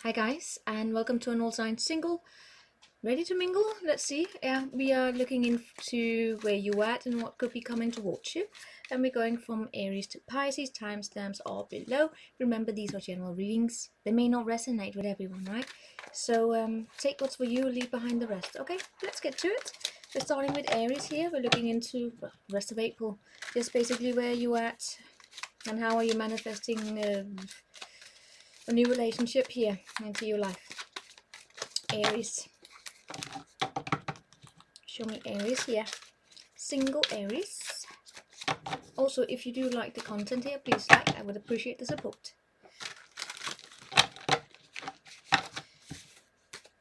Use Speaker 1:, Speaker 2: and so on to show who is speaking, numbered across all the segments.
Speaker 1: Hi guys, and welcome to an all sign single. Ready to mingle? Let's see. Yeah, we are looking into where you at and what could be coming towards you. And we're going from Aries to Pisces. Timestamps are below. Remember, these are general readings. They may not resonate with everyone, right? So take what's for you, leave behind the rest. Okay, let's get to it. We're starting with Aries here. We're looking into the rest of April. Just basically where you at and how are you manifesting a new relationship here into your life. Aries. Show me Aries here. Single Aries. Also, if you do like the content here, please like. I would appreciate the support.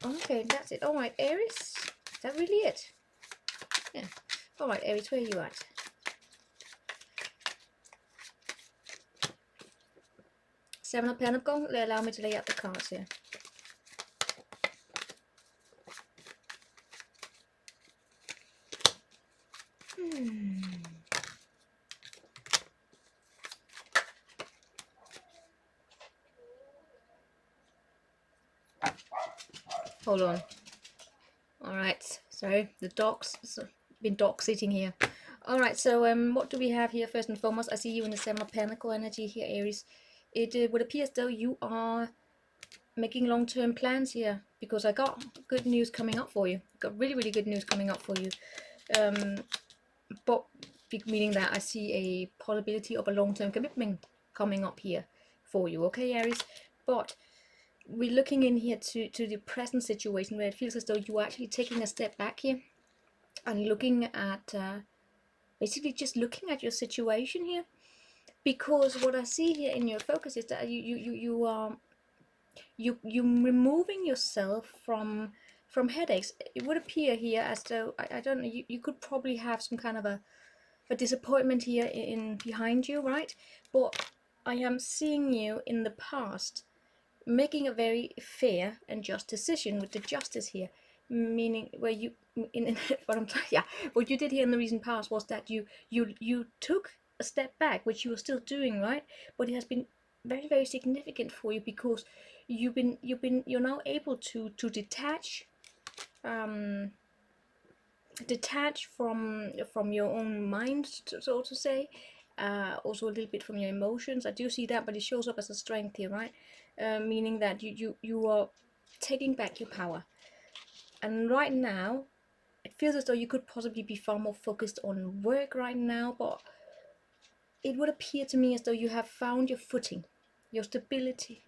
Speaker 1: Okay, that's it. Alright, Aries. Is that really it? Yeah. Alright, Aries, where are you at? Seven of Pentacles. Allow me to lay out the cards here. Hold on. Alright, sorry, the dogs. Been dog sitting here. Alright, so what do we have here first and foremost? I see you in the Seven of Pentacles energy here, Aries. It would appear as though you are making long-term plans here, because I got good news coming up for you. Got really good news coming up for you. But meaning that I see a possibility of a long-term commitment coming up here for you, okay, Aries? But we're looking in here to the present situation where it feels as though you are actually taking a step back here and looking at basically just looking at your situation here, because what I see here in your focus is that you are removing yourself from headaches. It would appear here as though I don't know, you could probably have some kind of a disappointment here in behind you, right? But I am seeing you in the past making a very fair and just decision with the justice here, meaning where you what you did here in the recent past was that you took a step back, which you are still doing, right? But it has been very significant for you, because you're now able to detach from your own mind, so to say, also a little bit from your emotions. I do see that, but it shows up as a strength here, right? Meaning that you are taking back your power. And right now it feels as though you could possibly be far more focused on work right now, but it would appear to me as though you have found your footing, your stability,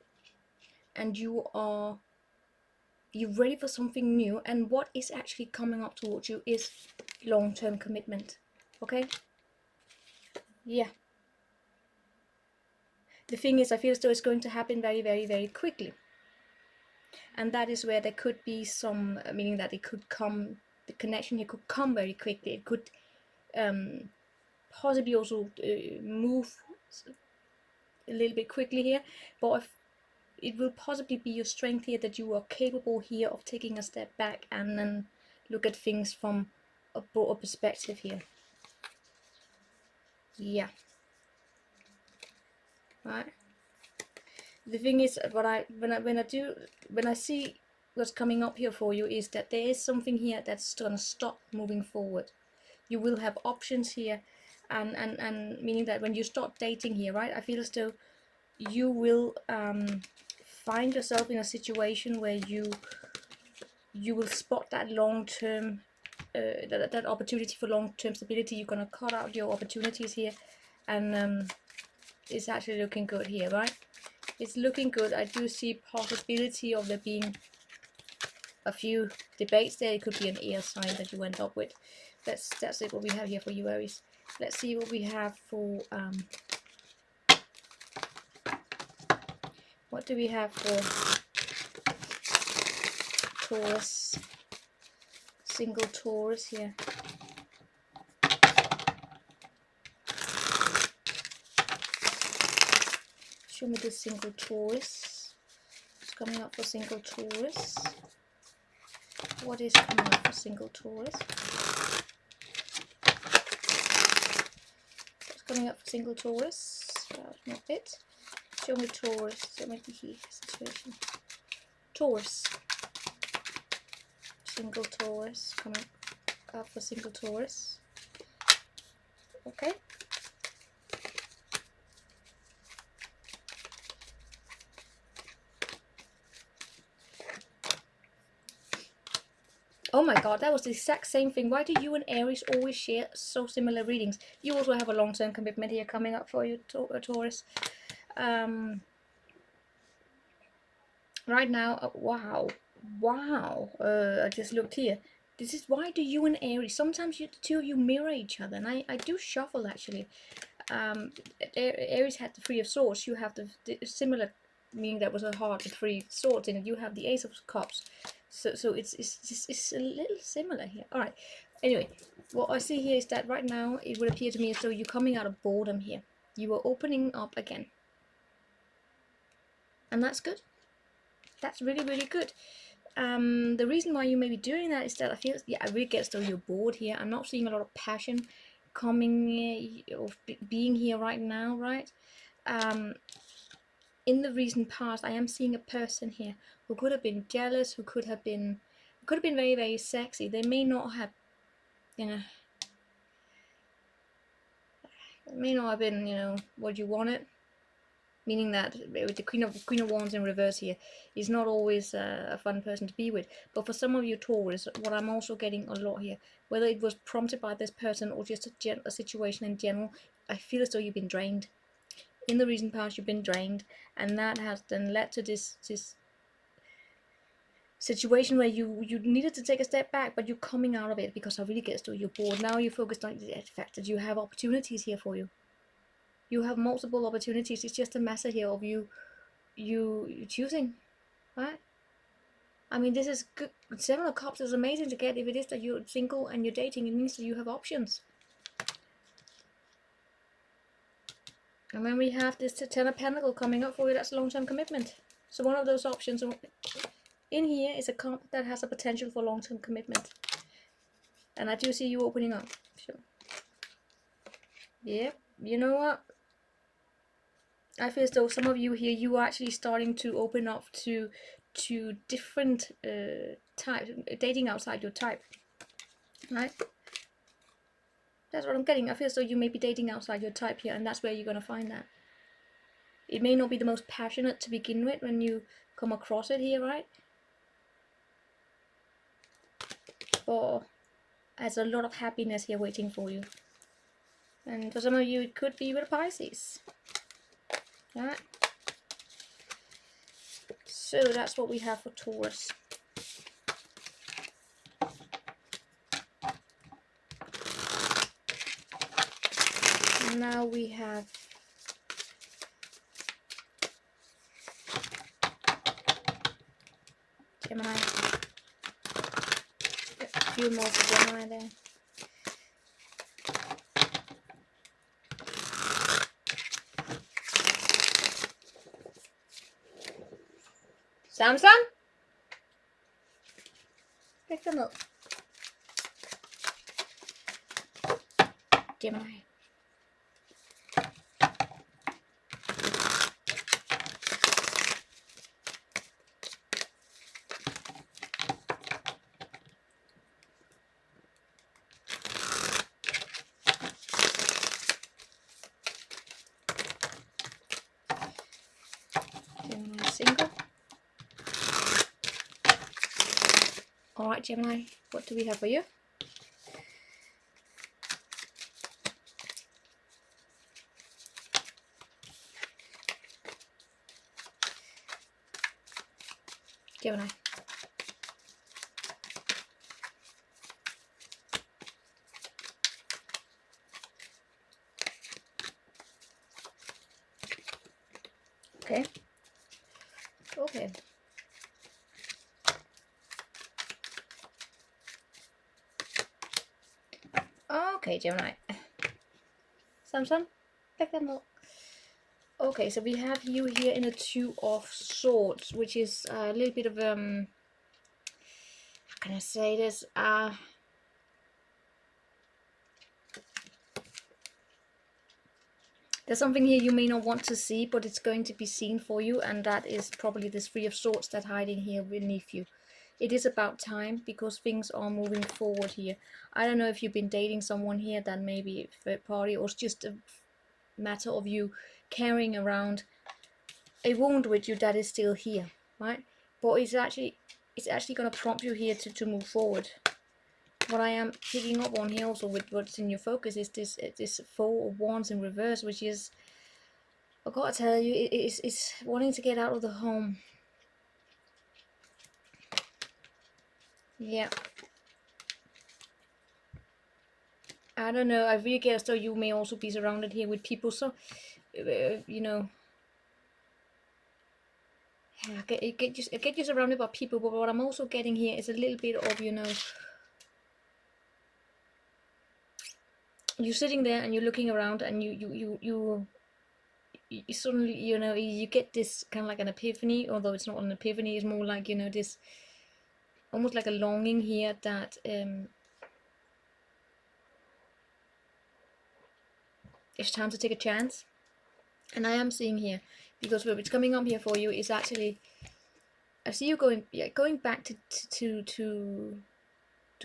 Speaker 1: and you're ready for something new. And what is actually coming up towards you is long-term commitment. Okay, yeah. The thing is, I feel as though it's going to happen very quickly, and that is where there could be some meaning that it could come, the connection here could come very quickly. It could possibly also move a little bit quickly here, but it will possibly be your strength here, that you are capable here of taking a step back and then look at things from a broader perspective here. Yeah, right. The thing is, when I see what's coming up here for you, is that there is something here that's gonna stop moving forward. You will have options here, and meaning that when you start dating here, right, I feel as though you will find yourself in a situation where you will spot that long-term that opportunity for long-term stability. You're gonna cut out your opportunities here, and it's actually looking good here, right? It's looking good. I do see possibility of there being a few debates there. It could be an air sign that you went up with. That's it, what we have here for you, Aries. Let's see what we have for what do we have for Taurus, single Taurus here. Show me the single Taurus. What's coming up for single Taurus? What is coming up for single Taurus? What's coming up for single Taurus? Not it. Show me Taurus. Show me the situation. Taurus. Single Taurus, coming up for single Taurus. Okay. Oh my god, that was the exact same thing. Why do you and Aries always share so similar readings? You also have a long-term commitment here coming up for you, Taurus. Right now, wow. I just looked here. This is why do you and Aries, sometimes you, the two of you mirror each other, and I do shuffle actually. Aries had the Three of Swords, you have the similar, meaning that was a heart with 3 swords in it. You have the Ace of Cups, so it's a little similar here. All right. Anyway, what I see here is that right now it would appear to me as though you're coming out of boredom here. You are opening up again, and that's good. That's really, really good. The reason why you may be doing that is that I feel, yeah, I really get as though you're bored here. I'm not seeing a lot of passion coming or being here right now, right? In the recent past, I am seeing a person here who could have been jealous, who could have been very, very sexy. They may not have, you know, what you wanted. Meaning that with the Queen of Wands in reverse here, is not always a fun person to be with. But for some of you Taurus, what I'm also getting a lot here, whether it was prompted by this person or just a situation in general, I feel as though you've been drained. In the recent past, you've been drained, and that has then led to this situation where you needed to take a step back, but you're coming out of it because I really get as though you're bored. Now you're focused on the fact that you have opportunities here for you. You have multiple opportunities. It's just a matter here of you choosing, right? I mean, this is good. 7 of Cups is amazing to get. If it is that you're single and you're dating, it means that you have options. And when we have this 10 of Pentacles coming up for you, that's a long-term commitment. So one of those options in here is a comp that has a potential for long-term commitment. And I do see you opening up. Sure. Yep. You know what? I feel as though some of you here, you are actually starting to open up to different types, dating outside your type, right? That's what I'm getting. I feel as though you may be dating outside your type here, and that's where you're going to find that. It may not be the most passionate to begin with when you come across it here, right? But there's a lot of happiness here waiting for you. And for some of you, it could be with Pisces, right? So that's what we have for Taurus. And now we have Gemini. A few more for Gemini there. Samson? Pick them up. Gemini. Gemini single. Alright, Gemini, what do we have for you? Gemini. Okay. Okay. Okay, Gemini. Samson, pick them up. Okay, so we have you here in a 2 of Swords, which is a little bit of how can I say this? There's something here you may not want to see, but it's going to be seen for you, and that is probably this Three of Swords that's hiding here beneath you. It is about time, because things are moving forward here. I don't know if you've been dating someone here that may be a third party, or it's just a matter of you carrying around a wound with you that is still here, right? But it's actually going to prompt you here to move forward. What I am picking up on here also with what's in your focus is this Four of Wands in reverse, which is, I've got to tell you, it's wanting to get out of the home. Yeah. I don't know, I really get as though you may also be surrounded here with people, so, you know, I get you surrounded by people, but what I'm also getting here is a little bit of, you know, you're sitting there and you're looking around, and you suddenly, you know, you get this kind of like an epiphany, although it's not an epiphany, it's more like, you know, this almost like a longing here that it's time to take a chance. And I am seeing here, because what's coming up here for you is actually, I see you going back to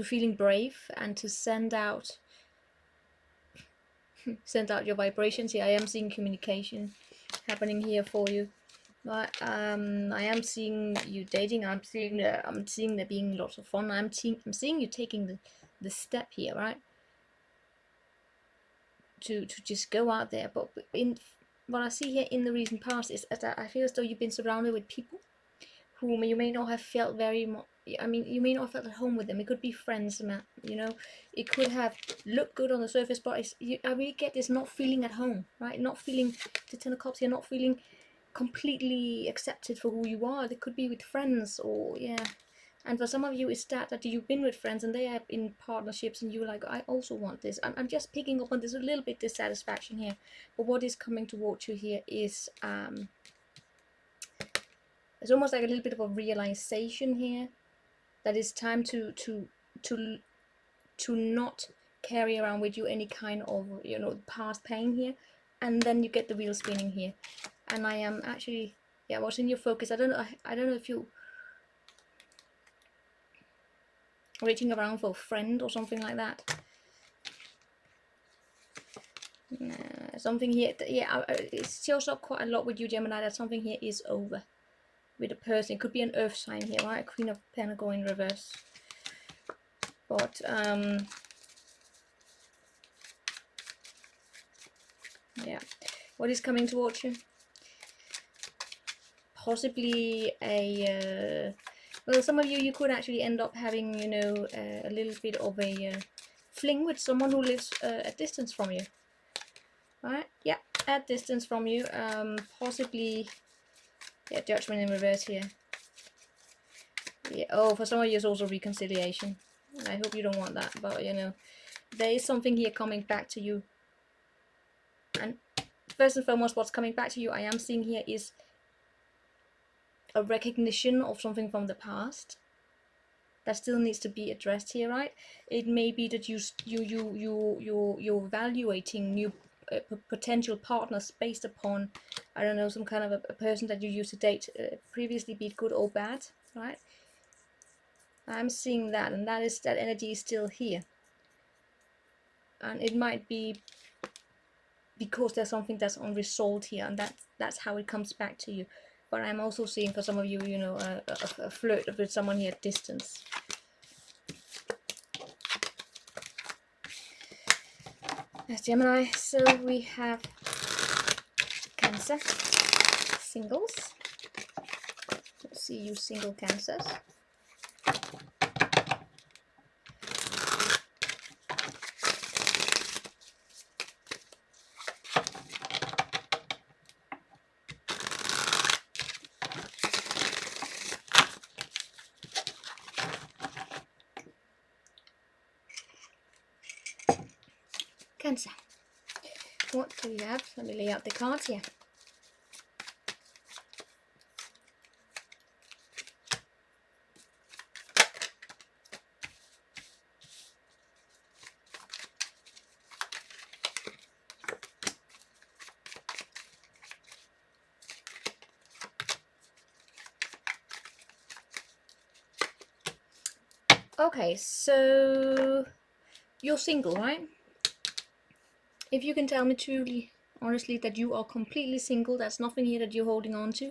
Speaker 1: feeling brave, and to send out your vibrations here. I am seeing communication happening here for you. But I am seeing you dating. I'm seeing there being lots of fun. I'm seeing you taking the step here, right? To just go out there. But in what I see here in the recent past is that I feel as though you've been surrounded with people whom you may not have felt very much. I mean, you may not have felt at home with them. It could be friends, you know. It could have looked good on the surface, but I really get this not feeling at home, right? Not feeling the Ten of Cups here, not feeling completely accepted for who you are. They could be with friends, or yeah. And for some of you, it's that you've been with friends and they are in partnerships, and you're like, I also want this. I'm just picking up on this a little bit dissatisfaction here. But what is coming towards you here is it's almost like a little bit of a realization here that it's time to not carry around with you any kind of, you know, past pain here. And then you get the wheel spinning here, and I am actually, yeah, what's in your focus? I don't know if you reaching around for a friend or something like that. Something here, yeah, it shows up quite a lot with you, Gemini, that something here is over with a person. It could be an earth sign here, right? Queen of Pentacles in reverse. But yeah, what is coming towards you? Possibly a well, some of you could actually end up having, you know, a little bit of a fling with someone who lives a distance from you. Right? Yeah, at distance from you. Possibly, yeah, Judgment in reverse here. Yeah. Oh, for some of you it's also reconciliation. I hope you don't want that, but you know, there is something here coming back to you. And first and foremost, what's coming back to you, I am seeing here, is a recognition of something from the past that still needs to be addressed here, right? It may be that you're evaluating new potential partners based upon, I don't know, some kind of a person that you used to date previously, be it good or bad, right? I'm seeing that, and that energy is still here, and it might be because there's something that's unresolved here, and that's how it comes back to you. But I'm also seeing for some of you, you know, a flirt with someone here at distance. As Gemini, so we have Cancer, singles. Let's see you single Cancers. Cancer. What do we have? Let me lay out the cards here. Okay, so you're single, right? If you can tell me truly, honestly, that you are completely single, there's nothing here that you're holding on to,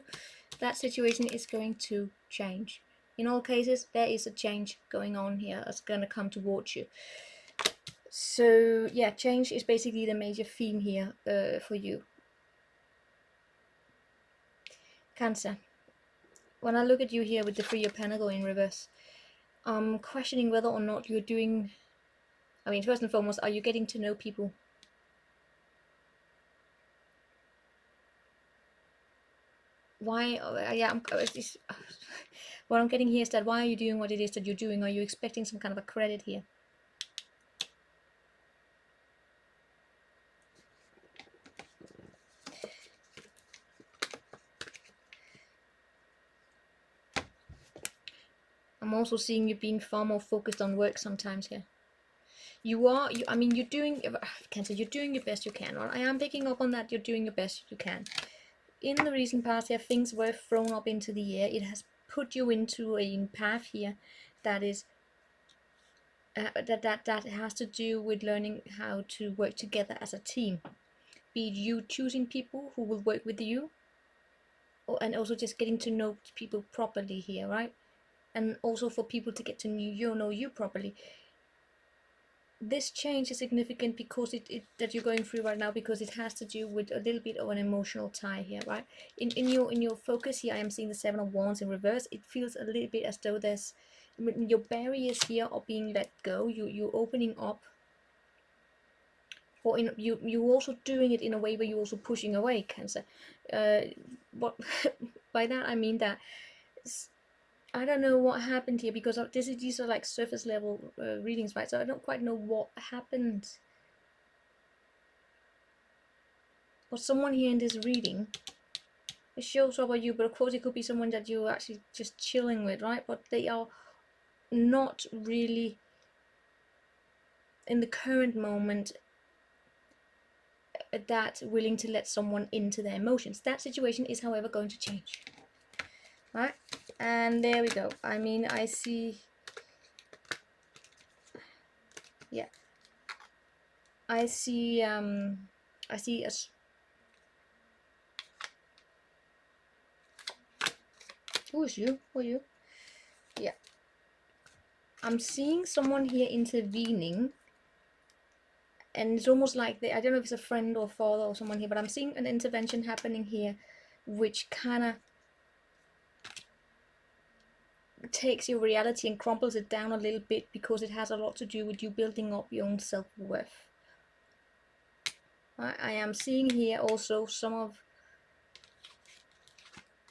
Speaker 1: that situation is going to change. In all cases, there is a change going on here that's going to come towards you. So yeah, change is basically the major theme here for you. Cancer. When I look at you here with the Three of Pentacles in reverse, I'm questioning whether or not you're doing, I mean, first and foremost, are you getting to know people? Why, yeah, what I'm getting here is that why are you doing what it is that you're doing? Are you expecting some kind of a credit here? I'm also seeing you being far more focused on work sometimes here. I mean, you're doing, Cancer, you're doing your best you can. Right? I am picking up on that, you're doing your best you can. In the recent past here, things were thrown up into the air. It has put you into a path here that is, that has to do with learning how to work together as a team. Be it you choosing people who will work with you, and also just getting to know people properly here, right? And also for people to get to know you properly. This change is significant because that you're going through right now, because it has to do with a little bit of an emotional tie here, right? In your focus here, I am seeing the Seven of Wands in reverse. It feels a little bit as though there's, your barriers here are being let go. You're opening up, or you also doing it in a way where you're also pushing away, Cancer. What by that I mean that I don't know what happened here, because these are like surface level readings, right? So I don't quite know what happened. But someone here in this reading, it shows up about you, but of course it could be someone that you're actually just chilling with, right? But they are not really, in the current moment, that willing to let someone into their emotions. That situation is, however, going to change. Right? And there we go. I mean, I see, yeah, I see us. Who is you? Who are you? Yeah. I'm seeing someone here intervening, and it's almost like I don't know if it's a friend or father or someone here, but I'm seeing an intervention happening here, which kind of takes your reality and crumples it down a little bit, because it has a lot to do with you building up your own self-worth. I am seeing here also some of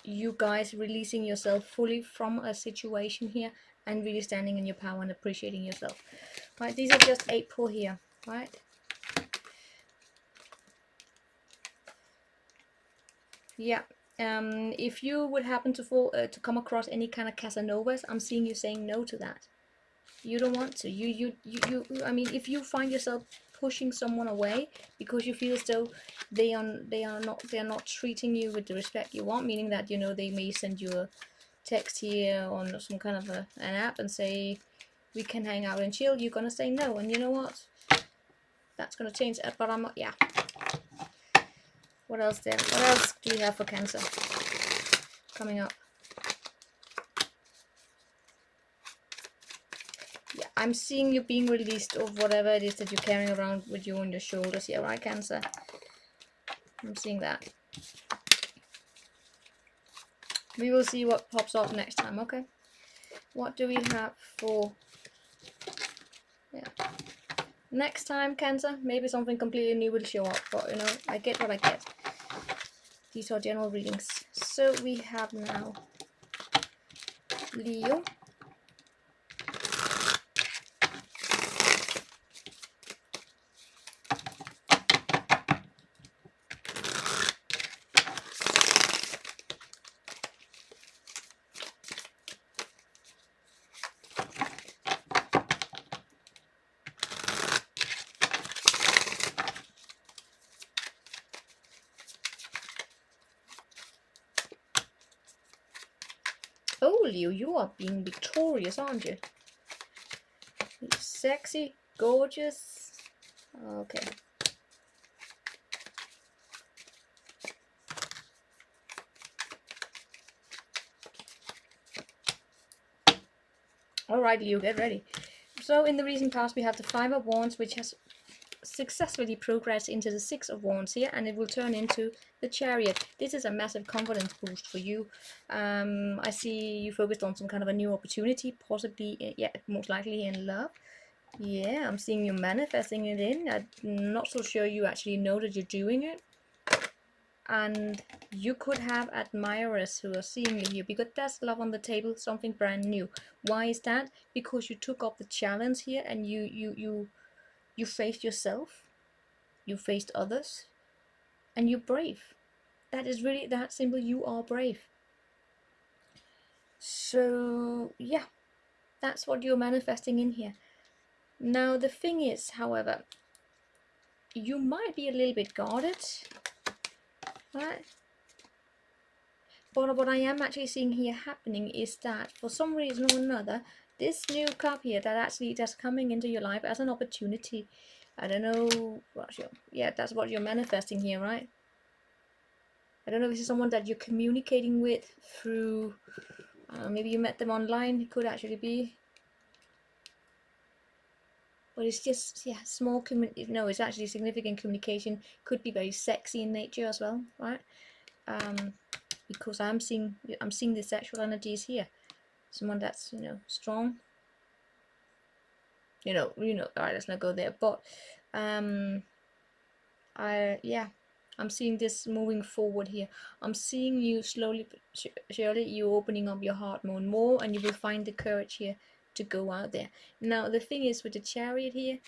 Speaker 1: you guys releasing yourself fully from a situation here, and really standing in your power and appreciating yourself. Right, these are just April here, right? Yeah. If you would happen to come across any kind of Casanovas, I'm seeing you saying no to that. You don't want to. I mean, if you find yourself pushing someone away because you feel as though they are not treating you with the respect you want, meaning that, you know, they may send you a text here on some kind of an app and say we can hang out and chill, you're gonna say no, and you know what? That's gonna change. But I'm not. Yeah. What else there? What else do you have for Cancer coming up? Yeah, I'm seeing you being released of whatever it is that you're carrying around with you on your shoulders here, right, Cancer? I'm seeing that. We will see what pops up next time, okay? What do we have for... Yeah. Next time, Cancer, maybe something completely new will show up, but, you know, I get what I get. These are general readings. So we have now Leo. Oh, Leo, you are being victorious, aren't you? Sexy, gorgeous. Okay. Alright, Leo, get ready. So in the recent past we have the 5 of Wands, which has successfully progressed into the 6 of Wands here, and it will turn into the Chariot. This is a massive confidence boost for you. I see you focused on some kind of a new opportunity, possibly, yeah, most likely in love. Yeah, I'm seeing you manifesting it in. I'm not so sure you actually know that you're doing it. And you could have admirers who are seeing you here, because there's love on the table, something brand new. Why is that? Because you took up the challenge here, and you faced yourself, you faced others, and you're brave. That is really that simple. You are brave. So yeah, that's what you're manifesting in here. Now the thing is, however, you might be a little bit guarded, right? But what I am actually seeing here happening is that for some reason or another, this new cup here that's coming into your life as an opportunity. I don't know what yeah, that's what you're manifesting here, right? I don't know if this is someone that you're communicating with through, maybe you met them online, it could actually be. But it's just, yeah, small no, it's actually significant communication, could be very sexy in nature as well, right? Because I'm seeing the sexual energies here. Someone that's, you know, strong. You know, alright, let's not go there. But yeah, I'm seeing this moving forward here. I'm seeing you slowly but surely, you opening up your heart more and more, and you will find the courage here to go out there. Now the thing is with the Chariot here,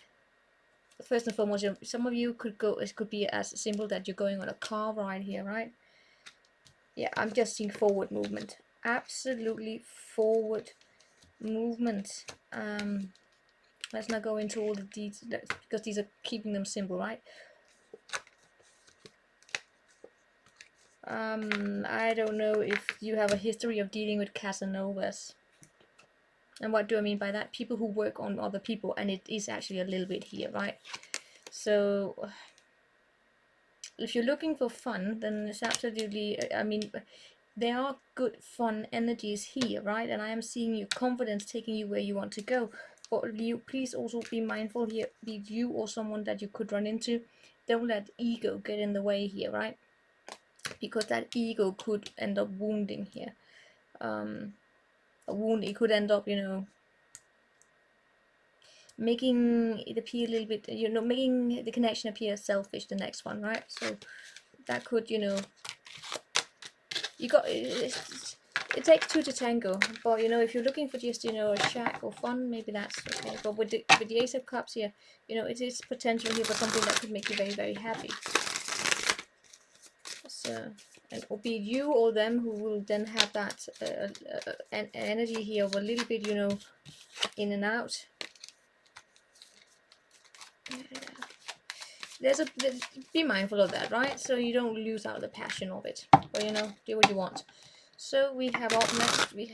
Speaker 1: first and foremost, some of you could go, it could be as simple that you're going on a car ride here, right? Yeah, I'm just seeing forward movement, absolutely forward movement. Let's not go into all the details because these are keeping them simple, right? I don't know if you have a history of dealing with Casanovas. And what do I mean by that? People who work on other people, and it is actually a little bit here, right? So if you're looking for fun, then it's absolutely, I mean, there are good fun energies here, right? And I am seeing your confidence taking you where you want to go. But you please also be mindful here, be you or someone that you could run into, don't let ego get in the way here, right? Because that ego could end up wounding here. A wound, it could end up, you know, making it appear a little bit, you know, making the connection appear selfish, the next one, right? So that could, you know, you got it takes two to tango. But you know, if you're looking for just, you know, a shack or fun, maybe that's okay. But with the Ace of Cups here, you know, it is potential here for something that could make you very, very happy. So, and it'll be you or them who will then have that an energy here of a little bit, you know, in and out. Be mindful of that, right? So you don't lose out the passion of it. But you know, do what you want. So we have up next. We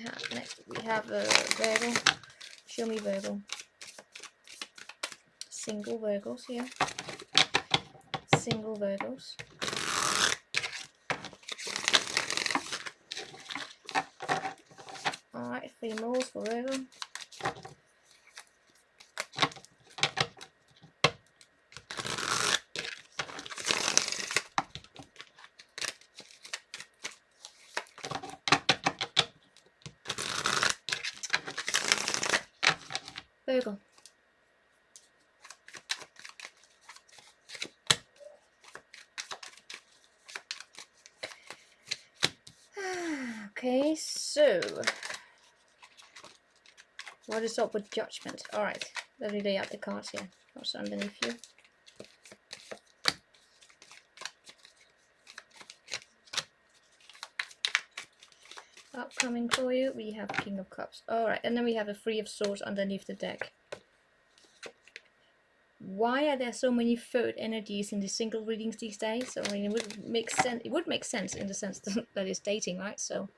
Speaker 1: have Virgo. Show me Virgo. Single Virgos here. Single Virgos. Alright, 3 more for Virgo. Virgo. Okay, so what is up with Judgment? Alright, let me lay out the cards here. What's underneath you? Upcoming for you, we have King of Cups. Alright, and then we have a 3 of Swords underneath the deck. Why are there so many third energies in the single readings these days? So I mean, it would make sense. It would make sense in the sense that it's dating, right? So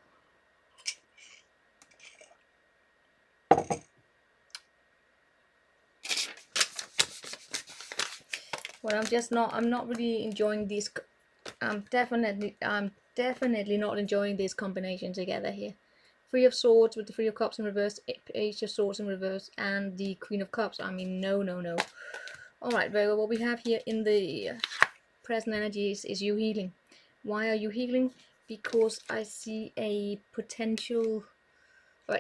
Speaker 1: Well, I'm not really enjoying these. I'm definitely not enjoying this combination together here. Three of Swords with the Three of Cups in reverse, Page of Swords in reverse, and the Queen of Cups. I mean, no, no, no. Alright, Virgo, what we have here in the present energies is you healing. Why are you healing? Because I see a potential...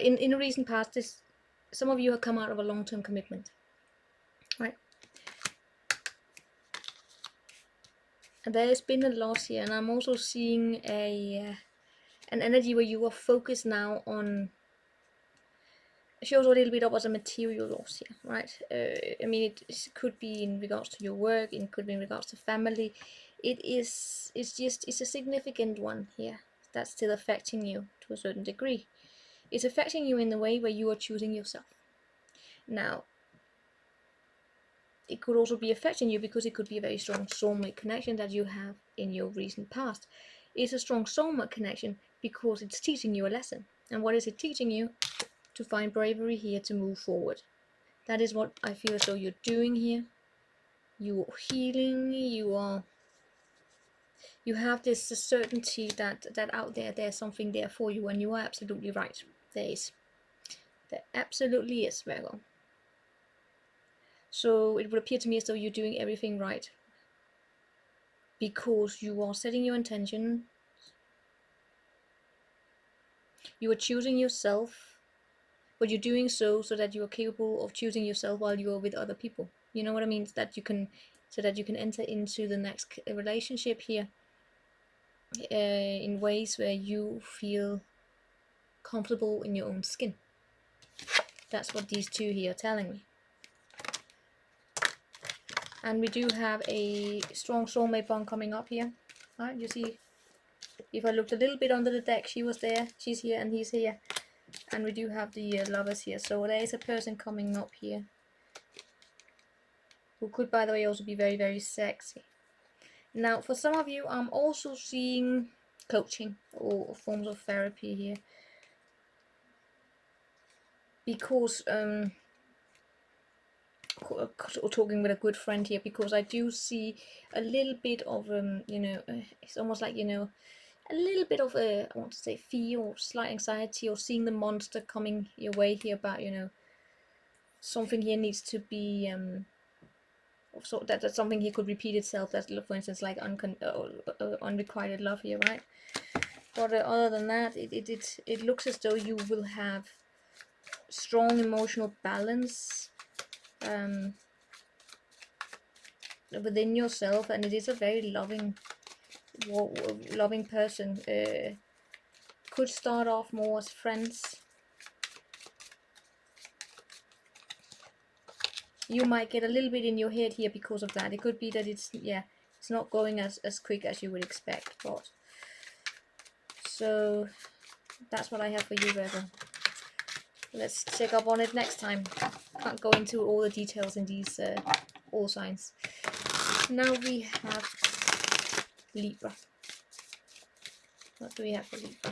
Speaker 1: In a recent past, some of you have come out of a long-term commitment. Right? And there's been a loss here, and I'm also seeing an energy where you are focused now on... It shows a little bit up as a material loss here, right? I mean, it could be in regards to your work, it could be in regards to family. It's a significant one here that's still affecting you to a certain degree. It's affecting you in the way where you are choosing yourself. Now, it could also be affecting you because it could be a very strong soulmate connection that you have in your recent past. It's a strong soulmate connection because it's teaching you a lesson. And what is it teaching you? To find bravery here to move forward. That is what I feel as though you're doing here. You are healing, you have this certainty that out there's something there for you, and you are absolutely right. There absolutely is, Virgo. So it would appear to me as though you're doing everything right, because you are setting your intention, you are choosing yourself, but you're doing so that you are capable of choosing yourself while you are with other people. You know what I mean? So that you can enter into the next relationship here in ways where you feel comfortable in your own skin. That's what these two here are telling me. And we do have a strong soulmate bond coming up here. Right, you see, if I looked a little bit under the deck, she was there, she's here, and he's here. And we do have the lovers here. So there is a person coming up here who could, by the way, also be very, very sexy. Now, for some of you, I'm also seeing coaching or forms of therapy here. Because, talking with a good friend here, because I do see a little bit of, it's almost like, a little bit of I want to say fear or slight anxiety, or seeing the monster coming your way here about, something here needs to be, so that something here could repeat itself. That's, for instance, like unrequited love here, right? But other than that, it looks as though you will have strong emotional balance within yourself, and it is a very loving person. Could start off more as friends. You might get a little bit in your head here because of that. It could be that it's not going as quick as you would expect. But so that's what I have for you, Virgo. Let's check up on it next time. Can't go into all the details in these all signs. Now we have Libra. What do we have for Libra?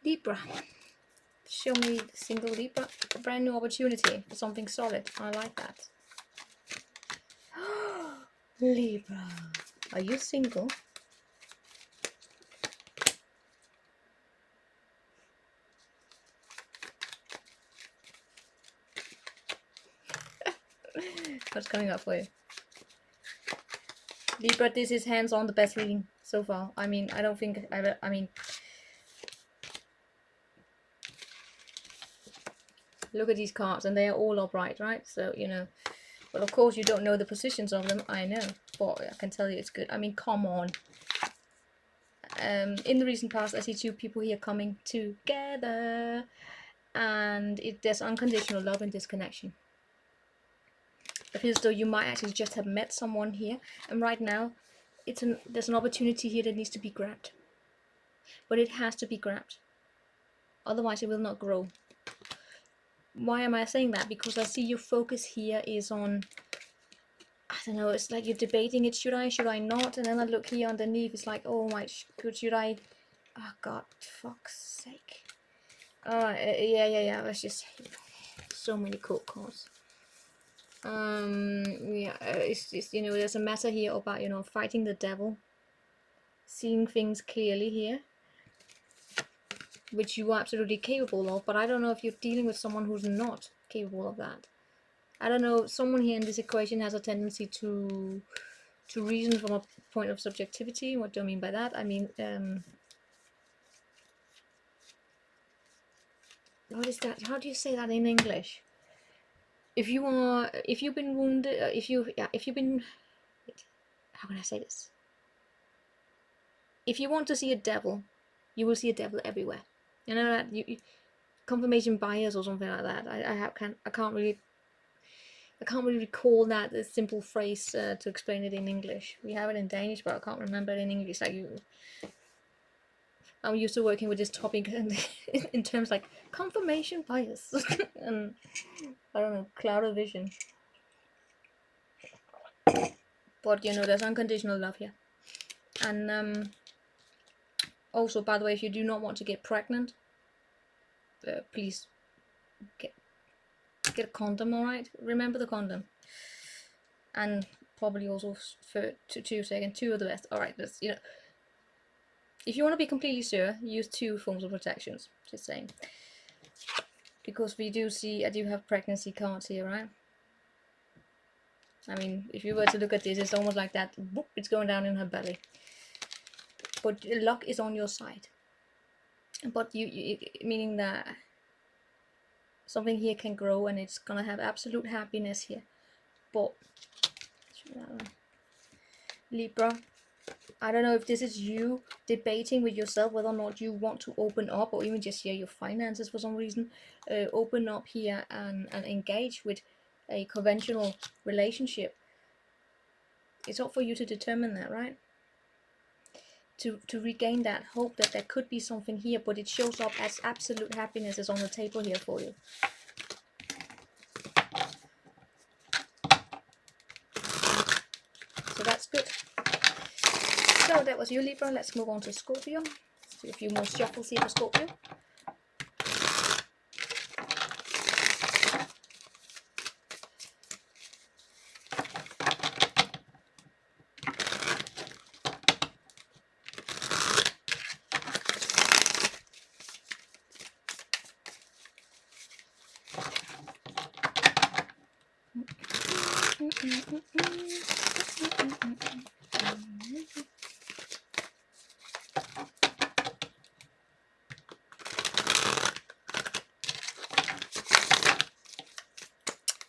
Speaker 1: Libra. Show me the single Libra. A brand new opportunity for something solid. I like that. Libra. Are you single? What's coming up for you? Libra, this is hands-on the best reading so far. I mean, I don't think I mean, look at these cards, and they are all upright, right? So, but of course you don't know the positions of them, I know, but I can tell you it's good. I mean, come on. In the recent past, I see two people here coming together, and there's unconditional love in this connection. It feels as though you might actually just have met someone here, and right now there's an opportunity here that needs to be grabbed. But it has to be grabbed, otherwise it will not grow. why am I saying that? Because I see your focus here is on, I don't know, it's like you're debating it, should I not? And then I look here underneath, it's like, oh my, should I? Oh God, fuck's sake. Yeah, let's just, so many cold cards. Yeah, it's just, you know, there's a matter here about, you know, fighting the devil, seeing things clearly here, which you are absolutely capable of, but I don't know if you're dealing with someone who's not capable of that. I don't know, someone here in this equation has a tendency to reason from a point of subjectivity. What do I mean by that? I mean, what is that? How do you say that in English? If you've been wounded, if you've been, how can I say this? If you want to see a devil, you will see a devil everywhere. You know that, confirmation bias or something like that. I can't really recall that a simple phrase to explain it in English. We have it in Danish, but I can't remember it in English. Like I'm used to working with this topic in terms like confirmation bias and I don't know, cloud of vision. But you know, there's unconditional love here. And also, by the way, if you do not want to get pregnant, please get a condom. All right, remember the condom, and probably also for two of the best. All right, let's, you know, if you want to be completely sure, use 2 forms of protections. Just saying, because we do see, I do have pregnancy cards here, right? I mean, if you were to look at this, it's almost like that. Whoop, it's going down in her belly. But luck is on your side. But you meaning that something here can grow and it's gonna have absolute happiness here. But Libra, I don't know if this is you debating with yourself whether or not you want to open up, or even just share your finances for some reason. Open up here and engage with a conventional relationship. It's up for you to determine that, right? To regain that hope that there could be something here, but it shows up as absolute happiness is on the table here for you. So that's good. So that was you, Libra. Let's move on to Scorpio. Let's do a few more shuffles here for Scorpio.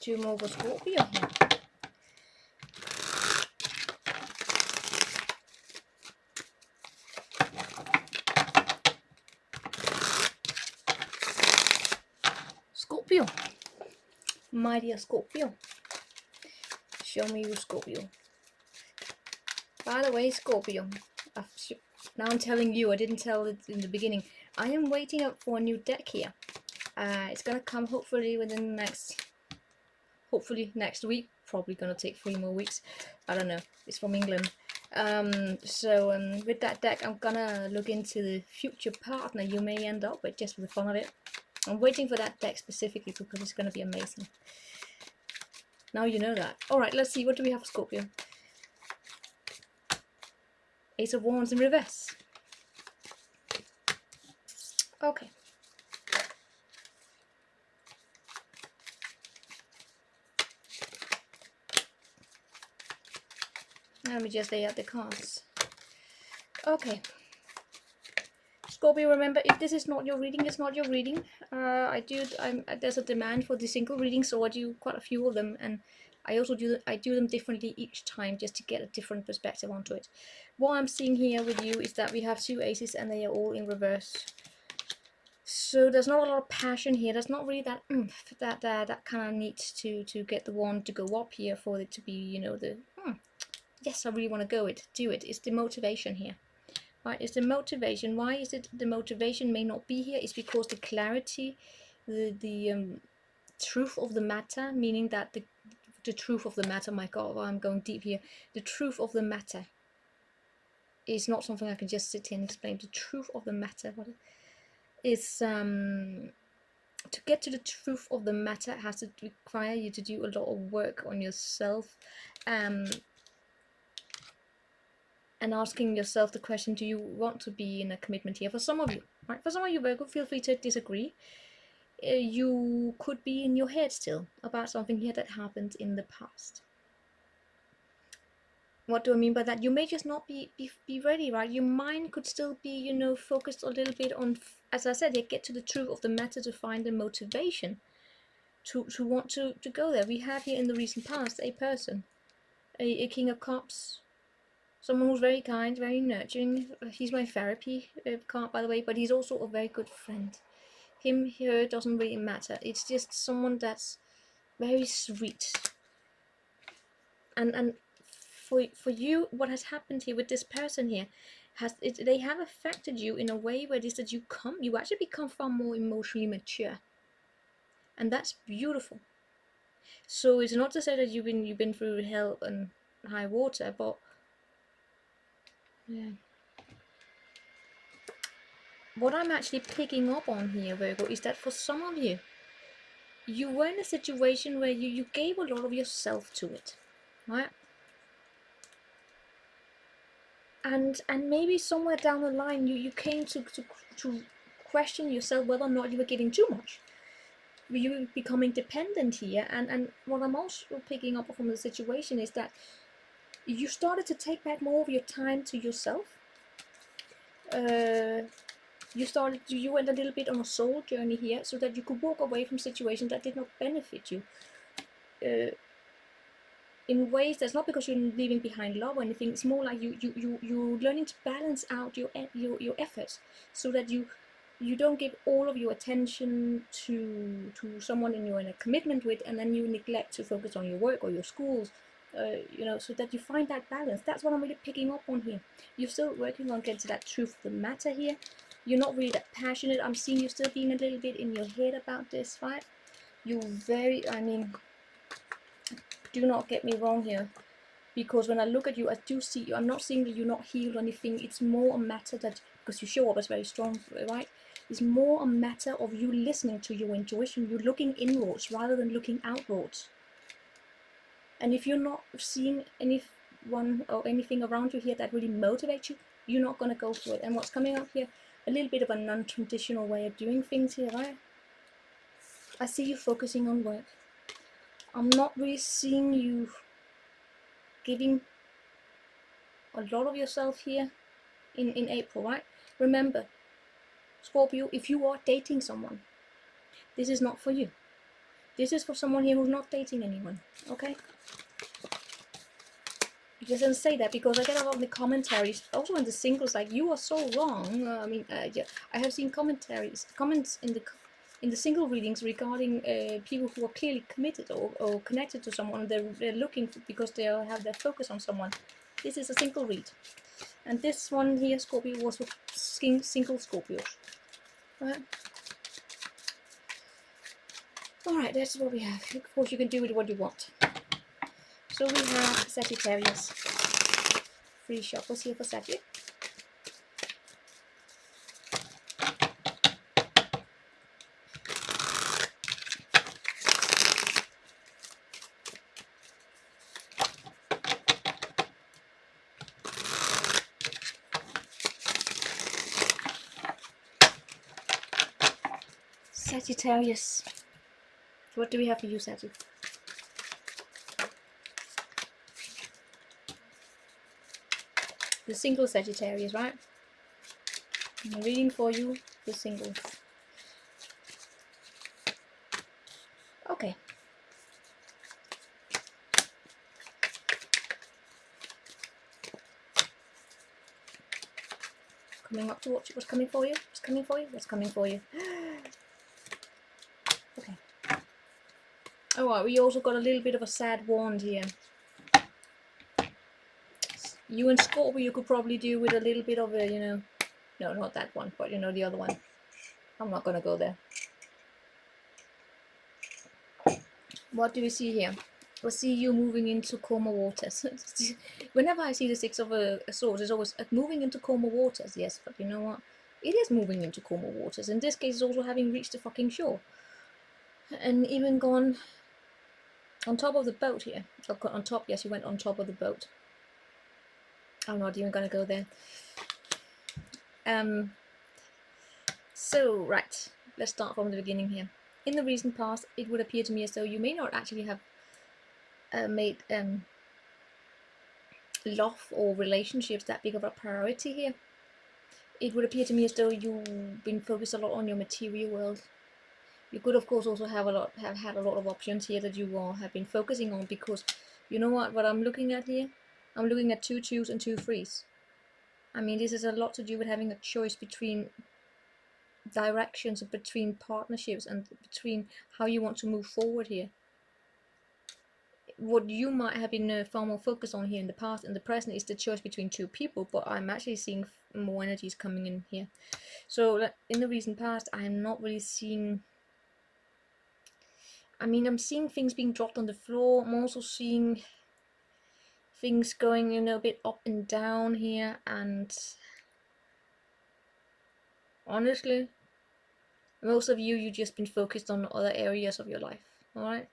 Speaker 1: Two more for Scorpio here. Scorpio, my dear Scorpio, show me you, Scorpio. By the way, Scorpio, now I'm telling you, I didn't tell it in the beginning. I am waiting up for a new deck here. It's gonna come hopefully within the next week. Probably gonna take 3 more weeks. I don't know. It's from England. With that deck, I'm gonna look into the future partner you may end up with, just for the fun of it. I'm waiting for that deck specifically because it's gonna be amazing. Now you know that. Alright, let's see. What do we have for Scorpio? Ace of Wands in reverse. Okay. Let me just lay out the cards. Okay. Scorpio, remember, if this is not your reading, it's not your reading. There's a demand for the single reading, so I do quite a few of them, and I also do them differently each time, just to get a different perspective onto it. What I'm seeing here with you is that we have 2 aces, and they are all in reverse. So there's not a lot of passion here. There's not really that that kind of need to get the wand to go up here for it to be, you know, the yes, I really want to do it. It's the motivation here. Right, it's the motivation. Why is it the motivation may not be here? It's because the clarity, the truth of the matter, meaning that the truth of the matter, my God, I'm going deep here. The truth of the matter is not something I can just sit here and explain. The truth of the matter, what is to get to the truth of the matter has to require you to do a lot of work on yourself, and asking yourself the question, do you want to be in a commitment here? For some of you, right? For some of you, Virgo, feel free to disagree. You could be in your head still about something here that happened in the past. What do I mean by that? You may just not be ready, right? Your mind could still be, you know, focused a little bit on, as I said, get to the truth of the matter, to find the motivation to want to go there. We have here in the recent past a person, a King of Cups, someone who's very kind, very nurturing. He's my therapy card, by the way, but he's also a very good friend. Him, her, doesn't really matter. It's just someone that's very sweet. And for you, what has happened here with this person here, they have affected you in a way where it is that you actually become far more emotionally mature. And that's beautiful. So it's not to say that you've been through hell and high water, but yeah. What I'm actually picking up on here, Virgo, is that for some of you, you were in a situation where you gave a lot of yourself to it, right? And maybe somewhere down the line you came to question yourself whether or not you were giving too much. You were becoming dependent here, and what I'm also picking up from the situation is that you started to take back more of your time to yourself. You went a little bit on a soul journey here, so that you could walk away from situations that did not benefit you. In ways that's not because you're leaving behind love or anything. It's more like you're learning to balance out your efforts, so that you don't give all of your attention to someone you're in a commitment with, and then you neglect to focus on your work or your schools. You know, so that you find that balance. That's what I'm really picking up on here. You're still working on getting to that truth of the matter here. You're not really that passionate. I'm seeing you still being a little bit in your head about this, right? You're very, I mean, do not get me wrong here, because when I look at you, I do see you. I'm not saying that you're not healed or anything. It's more a matter that, because you show up as very strong, right? It's more a matter of you listening to your intuition. You're looking inwards rather than looking outwards. And if you're not seeing anyone or anything around you here that really motivates you, you're not going to go for it. And what's coming up here, a little bit of a non-traditional way of doing things here, right? I see you focusing on work. I'm not really seeing you giving a lot of yourself here in April, right? Remember, Scorpio, if you are dating someone, this is not for you. This is for someone here who's not dating anyone, okay? It doesn't say that, because I get a lot of the commentaries, also in the singles, like, you are so wrong. Yeah, I have seen comments in the single readings regarding people who are clearly committed or connected to someone. They're looking for, because they have their focus on someone. This is a single read, and this one here, Scorpio, was for single Scorpios. Right. Alright, that's what we have. Of course, you can do with what you want. So we have Sagittarius. Free shuffles here for Sagittarius. Sagittarius. What do we have for you, Sagittarius? The single Sagittarius, right? I'm reading for you the single. Okay. Coming up to watch it. What's coming for you? What's coming for you? What's coming for you? Okay. Alright, we also got a little bit of a sad wand here. You and Scorpio, you could probably do with a little bit of a, you know, no, not that one, but you know, the other one. I'm not gonna go there. What do we see here? We see you moving into calmer waters. Whenever I see the Six of Swords, it's always moving into calmer waters. Yes, but you know what? It is moving into calmer waters. In this case, it's also having reached the fucking shore. And even gone on top of the boat here. Oh, on top, yes, you went on top of the boat. I'm not even gonna go there. So, right, let's start from the beginning here. In the recent past, it would appear to me as though you may not actually have made love or relationships that big of a priority here. It would appear to me as though you've been focused a lot on your material world. You could, of course, also have had a lot of options here that you have been focusing on, because you know what I'm looking at here? I'm looking at 2 2s and 2 3s. I mean, this is a lot to do with having a choice between directions, between partnerships, and between how you want to move forward here. What you might have been far more focused on here in the past and the present is the choice between 2 people, but I'm actually seeing more energies coming in here. So in the recent past, I'm not really seeing, I mean, I'm seeing things being dropped on the floor. I'm also seeing things going, you know, a bit up and down here, and honestly, most of you just been focused on other areas of your life, alright?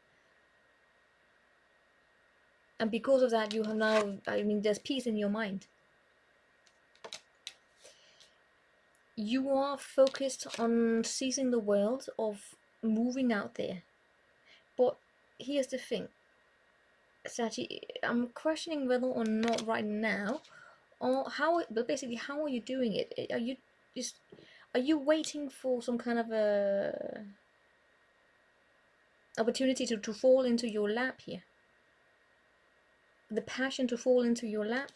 Speaker 1: And because of that, you have now, I mean, there's peace in your mind. You are focused on seizing the world, of moving out there. But here's the thing, Sachi, I'm questioning whether or not right now, or how, but basically, how are you doing it? Are you waiting for some kind of a opportunity to fall into your lap here? The passion to fall into your lap?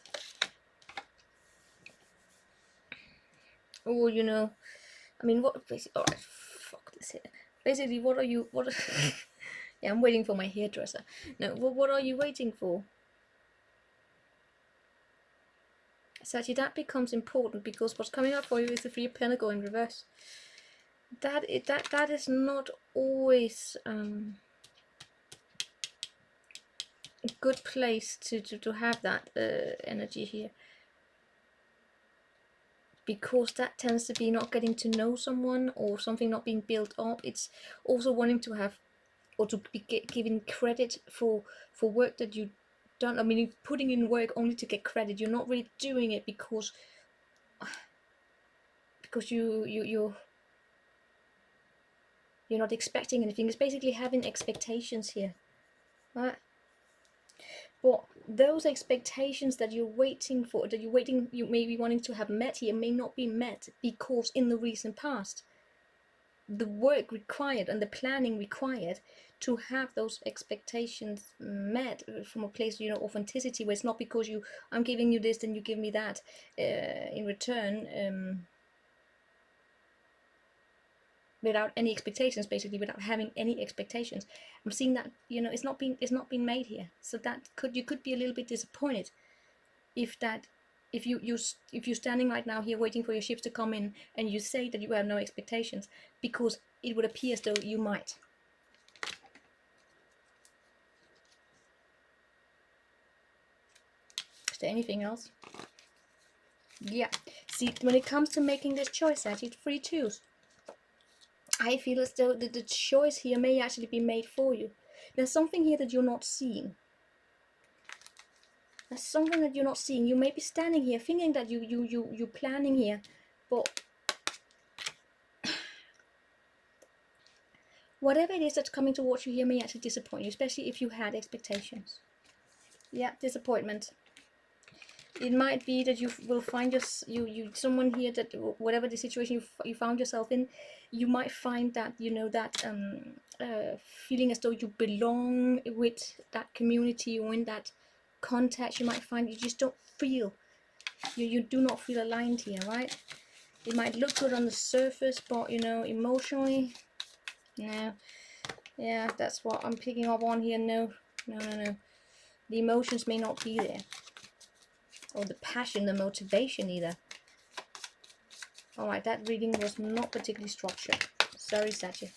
Speaker 1: Or, you know, I mean, what, basically, alright, fuck this here. Basically, what are you, yeah, I'm waiting for my hairdresser. No, what are you waiting for? Sachi, that becomes important, because what's coming up for you is the 3 of Pentacles in reverse. That is not always a good place to have that energy here, because that tends to be not getting to know someone, or something not being built up. It's also wanting to have, or to be given credit for work that you done. I mean, putting in work only to get credit. You're not really doing it because you're not expecting anything. It's basically having expectations here, right? But those expectations that you're waiting for, you may be wanting to have met here, may not be met, because in the recent past, the work required and the planning required to have those expectations met from a place, you know, authenticity, where it's not because I'm giving you this, then you give me that in return, without any expectations, basically without having any expectations. I'm seeing that, you know, it's not been made here. So that you could be a little bit disappointed if you're standing right now here waiting for your ships to come in, and you say that you have no expectations, because it would appear as though you might. Is there anything else? Yeah. See, when it comes to making this choice, actually, 3 2s, I feel as though the choice here may actually be made for you. There's something here that you're not seeing. There's something that you're not seeing. You may be standing here thinking that you're planning here, but whatever it is that's coming towards you here may actually disappoint you, especially if you had expectations. Yeah, disappointment. It might be that you will find someone here that, whatever the situation you found yourself in, you might find that, you know, that feeling as though you belong with that community or in that context. You might find you just don't feel, you do not feel aligned here, right? It might look good on the surface, but, you know, emotionally, no. Yeah, that's what I'm picking up on here. No. The emotions may not be there, or the passion, the motivation either. Alright, that reading was not particularly structured. Sorry, Sachi.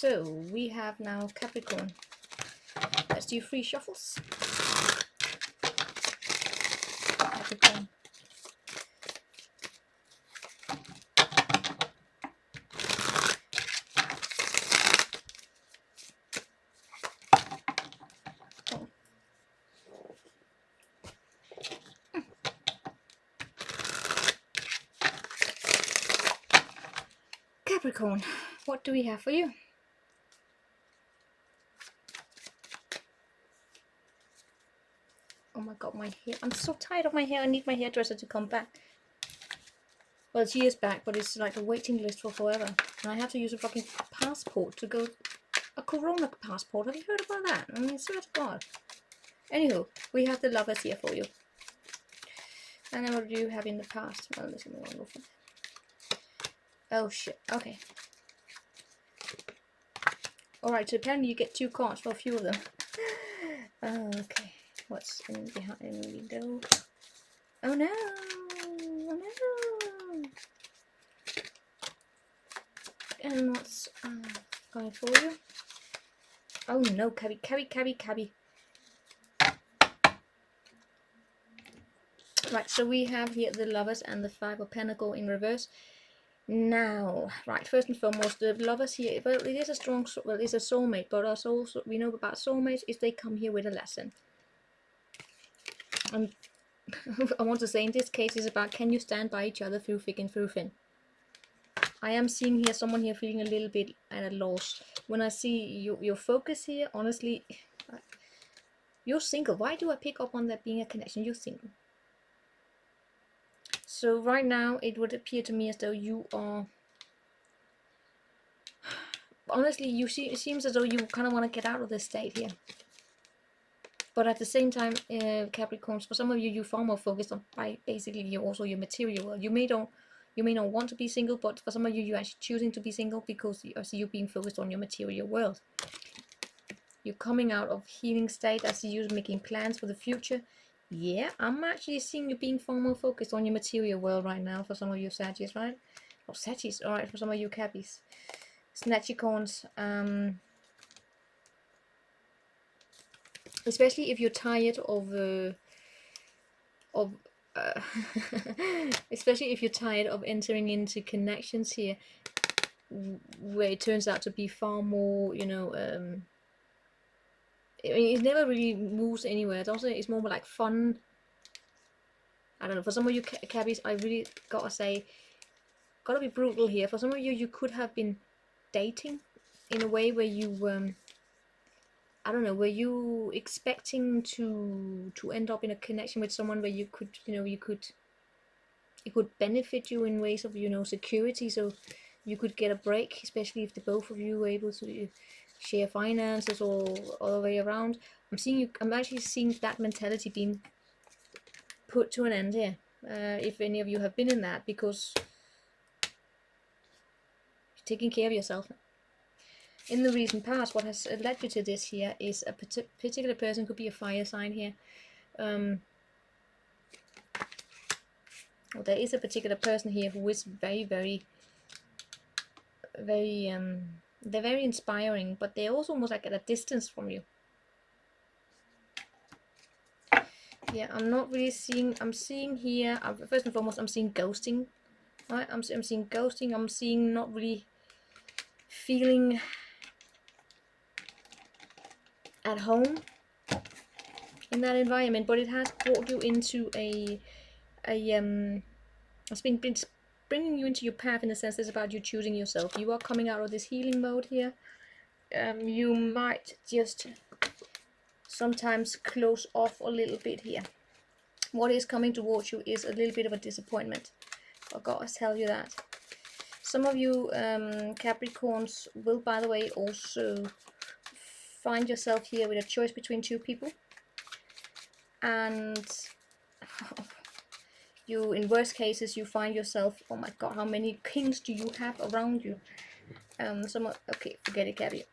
Speaker 1: So we have now Capricorn. Let's do 3 shuffles. Capricorn. Capricorn, what do we have for you? Oh my god, my hair. I'm so tired of my hair. I need my hairdresser to come back. Well, she is back, but it's like a waiting list for forever. And I have to use a fucking passport to go. A corona passport. Have you heard about that? I mean, swear to God. Anywho, we have the Lovers here for you. And then what do you have in the past? Well, this is the wrong one. Oh shit. Okay. Alright, so apparently you get 2 cards for a few of them. Okay. What's in behind the window? Oh no! Oh no! And what's going for you? Oh no, cabby. Right, so we have here the Lovers and the 5 of Pentacles in reverse. Now, right, first and foremost, the Lovers here, well, it is a strong, well, it's a soulmate, but also we know about soulmates is they come here with a lesson. And I want to say in this case is about, can you stand by each other through thick and through thin? I am seeing here someone here feeling a little bit at a loss. When I see your focus here, honestly, you're single. Why do I pick up on that being a connection? You're single. So right now, it would appear to me as though you are... Honestly, it seems as though you kind of want to get out of this state here. But at the same time, Capricorns, for some of you, you're far more focused on basically your material world. You may not want to be single, but for some of you, you're actually choosing to be single because I see you being focused on your material world. You're coming out of healing state. I see you making plans for the future. Yeah, I'm actually seeing you being far more focused on your material world right now for some of you Sagittarus, right? Oh, Sagittarus, alright, for some of you Cappies. Snatchicorns, especially if you're tired of especially if you're tired of entering into connections here where it turns out to be far more, you know, I mean, it never really moves anywhere. It's more like fun. I don't know, for some of you cabbies, I really gotta say, gotta be brutal here. For some of you, you could have been dating in a way where you I don't know, were you expecting to end up in a connection with someone where you could, you know, it could benefit you in ways of, you know, security, so you could get a break, especially if the both of you were able to share finances or all the way around. I'm actually seeing that mentality being put to an end here. If any of you have been in that, because you're taking care of yourself. In the recent past, what has led you to this here is a particular person, could be a fire sign here. Well, there is a particular person here who is very, very, very, they're very inspiring, but they're also almost like at a distance from you. Yeah, I'm not really seeing, I'm seeing here, first and foremost, I'm seeing ghosting. Right? I'm seeing ghosting, I'm seeing not really feeling at home in that environment, but it has brought you into it's been bringing you into your path, in the sense it's about you choosing yourself. You are coming out of this healing mode here. You might just sometimes close off a little bit here. What is coming towards you is a little bit of a disappointment. I gotta tell you that. Some of you Capricorns will, by the way, also find yourself here with a choice between 2 people. And you, in worst cases, you find yourself, oh my god, how many kings do you have around you? Okay, forget it, Cabby.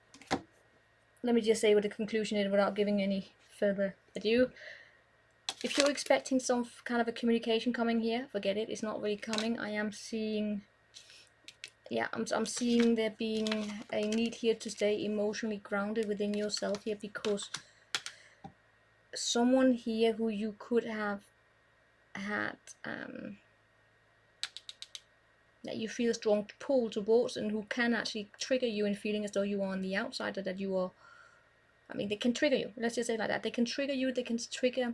Speaker 1: Let me just say what the conclusion is without giving any further ado. If you're expecting some kind of a communication coming here, forget it, it's not really coming. I am seeing yeah, I'm seeing there being a need here to stay emotionally grounded within yourself here, because someone here who you could have had that you feel a strong pull towards, and who can actually trigger you in feeling as though you are on the outside, or that you are, I mean, they can trigger you, let's just say like that. They can trigger you, they can trigger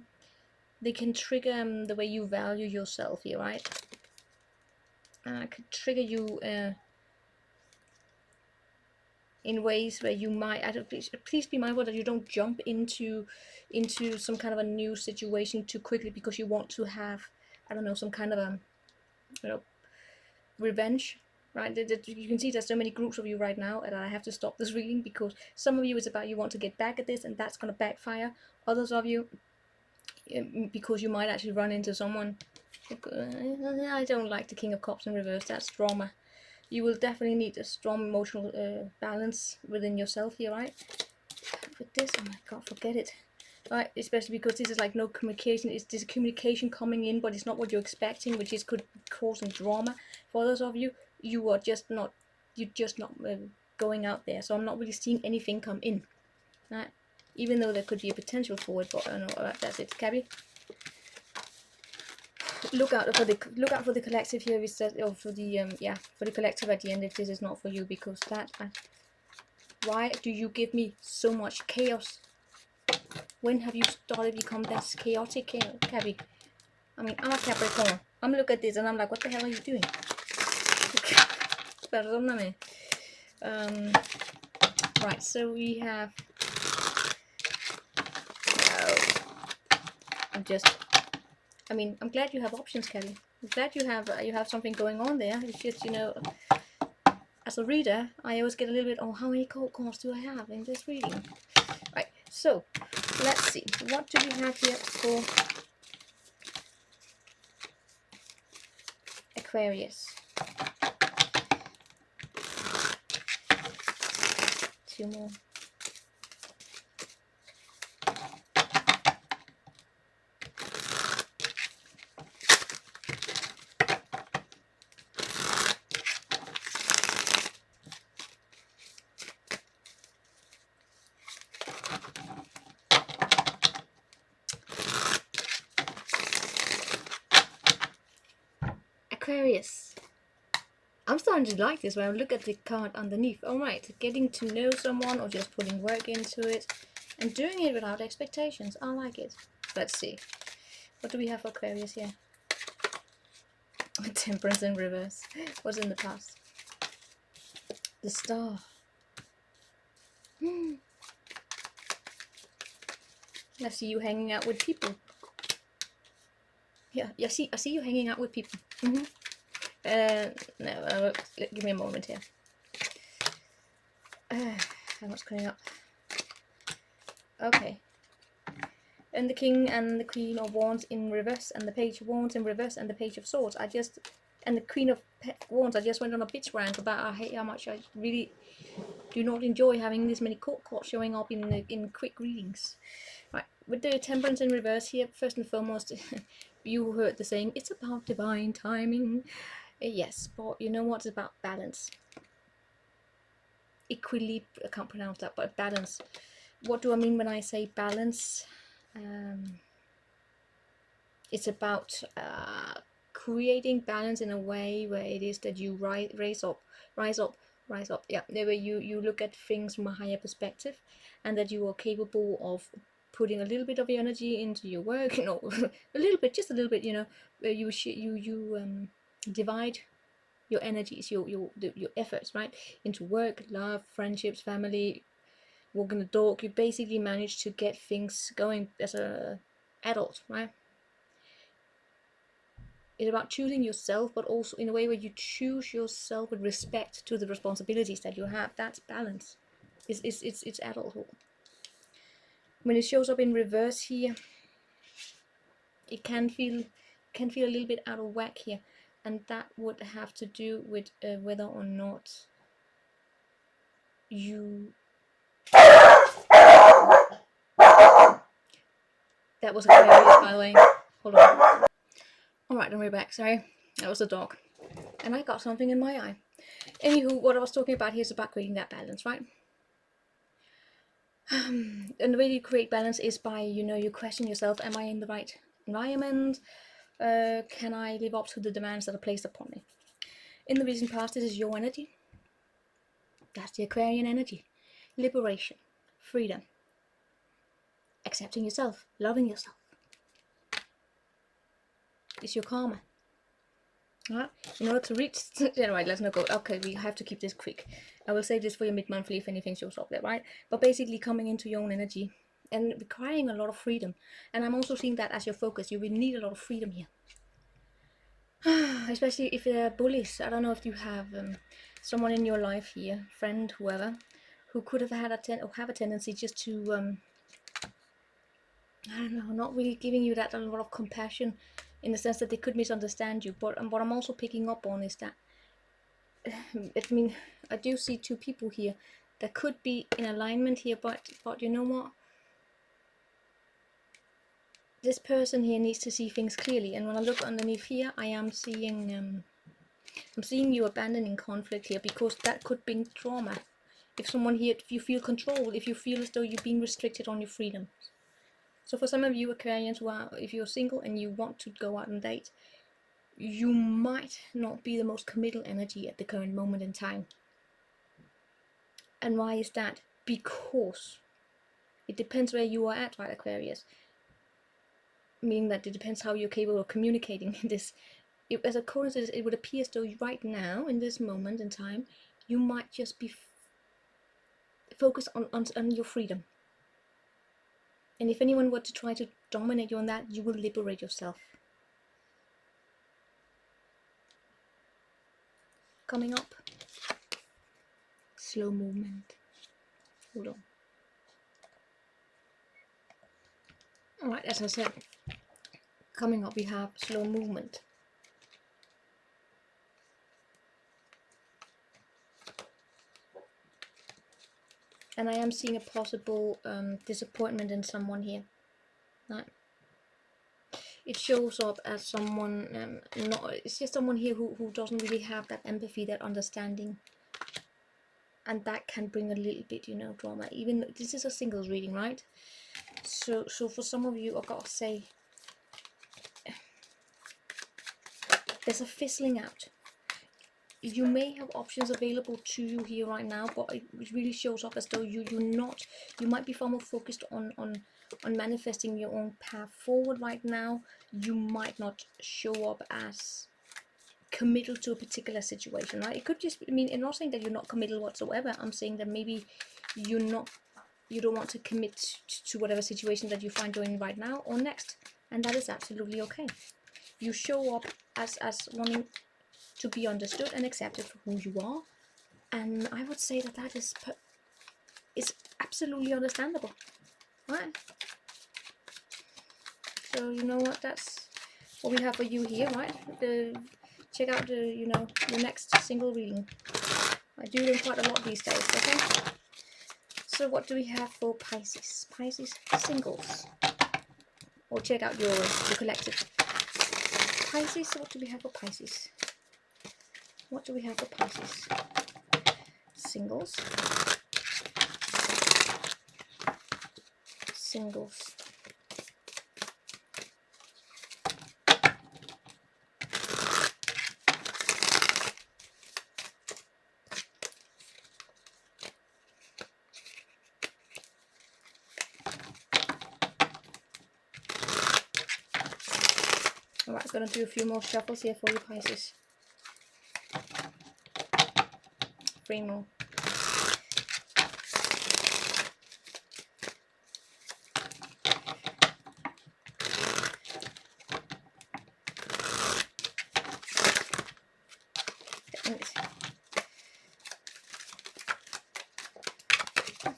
Speaker 1: the way you value yourself here, right? Could trigger you in ways where you might, please be mindful that you don't jump into some kind of a new situation too quickly, because you want to have, I don't know, some kind of a, you know, revenge, right? You can see there's so many groups of you right now, and I have to stop this reading, because some of you it's about you want to get back at this, and that's going to backfire. Others of you, because you might actually run into someone, I don't like the King of Cups in reverse, that's drama. You will definitely need a strong emotional balance within yourself here, right? With this, oh my god, forget it. Right, especially because this is like no communication. It's this communication coming in, but it's not what you're expecting, which is could causing drama. For others of you, you're just not going out there. So I'm not really seeing anything come in, right? Even though there could be a potential for it, but I don't know. That's it, Cabby. Look out for the collective here. Is that, or for the for the collective at the end, if this is not for you, because that. Why do you give me so much chaos? When have you started to become that chaotic, Cabby? I mean, I'm a Capricorn. I'm looking at this and I'm like, what the hell are you doing? Perdóname. Right, so we have. I'm glad you have options, Kelly. I'm glad you have something going on there. It's just, you know, as a reader, I always get a little bit, oh, how many cold cards do I have in this reading? Right, so let's see. What do we have here for Aquarius? Two more. Aquarius. I'm starting to like this when I look at the card underneath. Alright, getting to know someone or just putting work into it and doing it without expectations. I like it. Let's see. What do we have for Aquarius here? Temperance in reverse. What's in the past? The Star. I see you hanging out with people. Yeah, I see you hanging out with people. No, give me a moment here. What's coming up? Okay. And the King and the Queen of Wands in reverse, and the Page of Wands in reverse, and the Page of Swords. And the Queen of Wands, I just went on a bitch rant about how much I really do not enjoy having this many court cards showing up in quick readings. Right, with the Temperance in reverse here, first and foremost, you heard the saying, it's about divine timing. Yes, but you know what? It's about balance. Equilibrium, I can't pronounce that, but balance. What do I mean when I say balance? It's about creating balance in a way where it is that you rise up. Yeah, where you look at things from a higher perspective, and that you are capable of putting a little bit of your energy into your work. You know, just a little bit. You know, where you divide your energies, your efforts, right, into work, love, friendships, family, walking the dog. You basically manage to get things going as a adult, right? It's about choosing yourself, but also in a way where you choose yourself with respect to the responsibilities that you have. That's balance. It's adulthood. When it shows up in reverse here, it can feel a little bit out of whack here, and that would have to do with whether or not you. That was Aquarius, by the way. Hold on. Alright, then we're back. Sorry, that was a dog, and I got something in my eye. Anywho, what I was talking about here is about creating that balance, right? And the way you create balance is by, you know, you question yourself, am I in the right environment? Can I live up to the demands that are placed upon me? In the recent past, this is your energy. That's the Aquarian energy. Liberation, freedom, accepting yourself, loving yourself. It's your karma. Right? In order to reach, right, let's not go. Okay, we have to keep this quick. I will save this for your mid-monthly if anything shows up there, right? But basically coming into your own energy and requiring a lot of freedom. And I'm also seeing that as your focus. You will need a lot of freedom here. Especially if they're bullies. I don't know if you have someone in your life here, friend, whoever, who could have had have a tendency just to, I don't know, not really giving you that a lot of compassion, in the sense that they could misunderstand you. But what I'm also picking up on is that, I mean, I do see two people here that could be in alignment here, but you know what? This person here needs to see things clearly. And when I look underneath here, I am seeing, I'm seeing you abandoning conflict here, because that could bring trauma. If someone here, if you feel controlled, if you feel as though you're being restricted on your freedom. So for some of you Aquarians who are, if you're single and you want to go out and date, you might not be the most committal energy at the current moment in time. And why is that? Because it depends where you are at, right, Aquarius? Meaning that it depends how you're capable of communicating this. As a coincidence, it would appear as though right now, in this moment in time, you might just be focused on your freedom. And if anyone were to try to dominate you on that, you will liberate yourself. Coming up, slow movement. Hold on. Alright, as I said, coming up we have slow movement. And I am seeing a possible disappointment in someone here. Right? It shows up as someone, it's just someone here who doesn't really have that empathy, that understanding. And that can bring a little bit, you know, drama. Even this is a singles reading, right? So for some of you, I've got to say, there's a fizzling out. You may have options available to you here right now, but it really shows up as though you might be far more focused on manifesting your own path forward right now. You might not show up as committal to a particular situation, right? It could just, I mean, I'm not saying that you're not committal whatsoever. I'm saying that maybe you don't want to commit to whatever situation that you find you're in right now or next, and that is absolutely okay. You show up as wanting to be understood and accepted for who you are, and I would say that is absolutely understandable, right? So you know what, that's what we have for you here, right? Check out the next single reading. I do them quite a lot these days. Okay, so what do we have for Pisces singles, or check out your collective Pisces. So what do we have for Pisces? What do we have for Pisces? Singles. Singles. Alright, I'm going to do a few more shuffles here for you, Pisces. 3 more.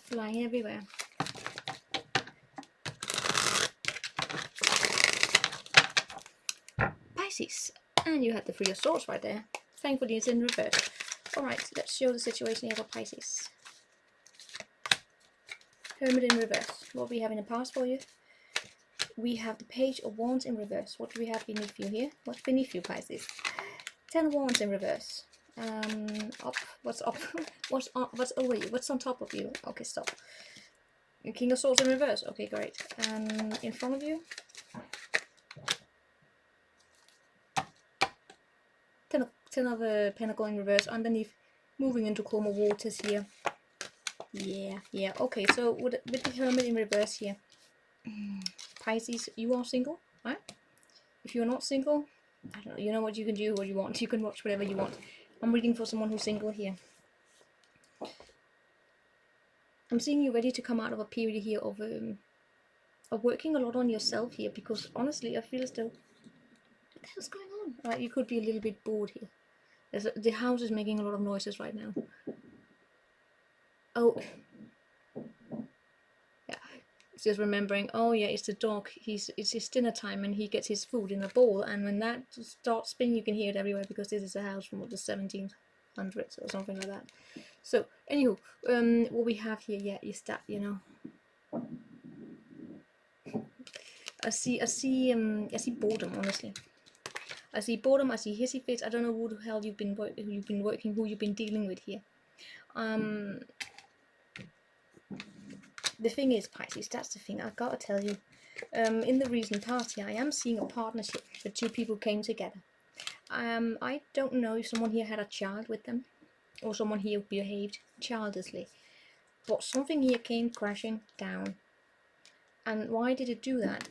Speaker 1: Flying everywhere. Pisces, and you had the 3 of Swords right there. Thankfully it's in reverse. Alright, let's show the situation here for Pisces. Hermit in reverse. What we have in the past for you? We have the Page of Wands in reverse. What do we have beneath you here? What's beneath you, Pisces? 10 of Wands in reverse. Up. What's up? What's over you? What's on top of you? Okay, stop. King of Swords in reverse. Okay, great. And in front of you, Ten of Pentacle in reverse. Underneath, moving into calmer waters here. Yeah. Okay, so with the Hermit in reverse here, Pisces, you are single, right? If you're not single, I don't know. You know what you can do, what you want. You can watch whatever you want. I'm reading for someone who's single here. I'm seeing you ready to come out of a period here of working a lot on yourself here, because honestly, I feel as though, what the hell's going on? Right, you could be a little bit bored here. The house is making a lot of noises right now. Oh, yeah. It's just remembering. Oh yeah, it's the dog. It's his dinner time, and he gets his food in a bowl. And when that starts spinning, you can hear it everywhere, because this is a house from the 1700s or something like that. So, anywho, what we have here, yeah, is that, you know, I see boredom, honestly. I see boredom. I see hissy fits. I don't know who the hell you've been working, who you've been dealing with here. The thing is, Pisces, that's the thing. I've got to tell you, in the recent past here, I am seeing a partnership. The two people came together. I don't know if someone here had a child with them, or someone here behaved childishly, but something here came crashing down. And why did it do that?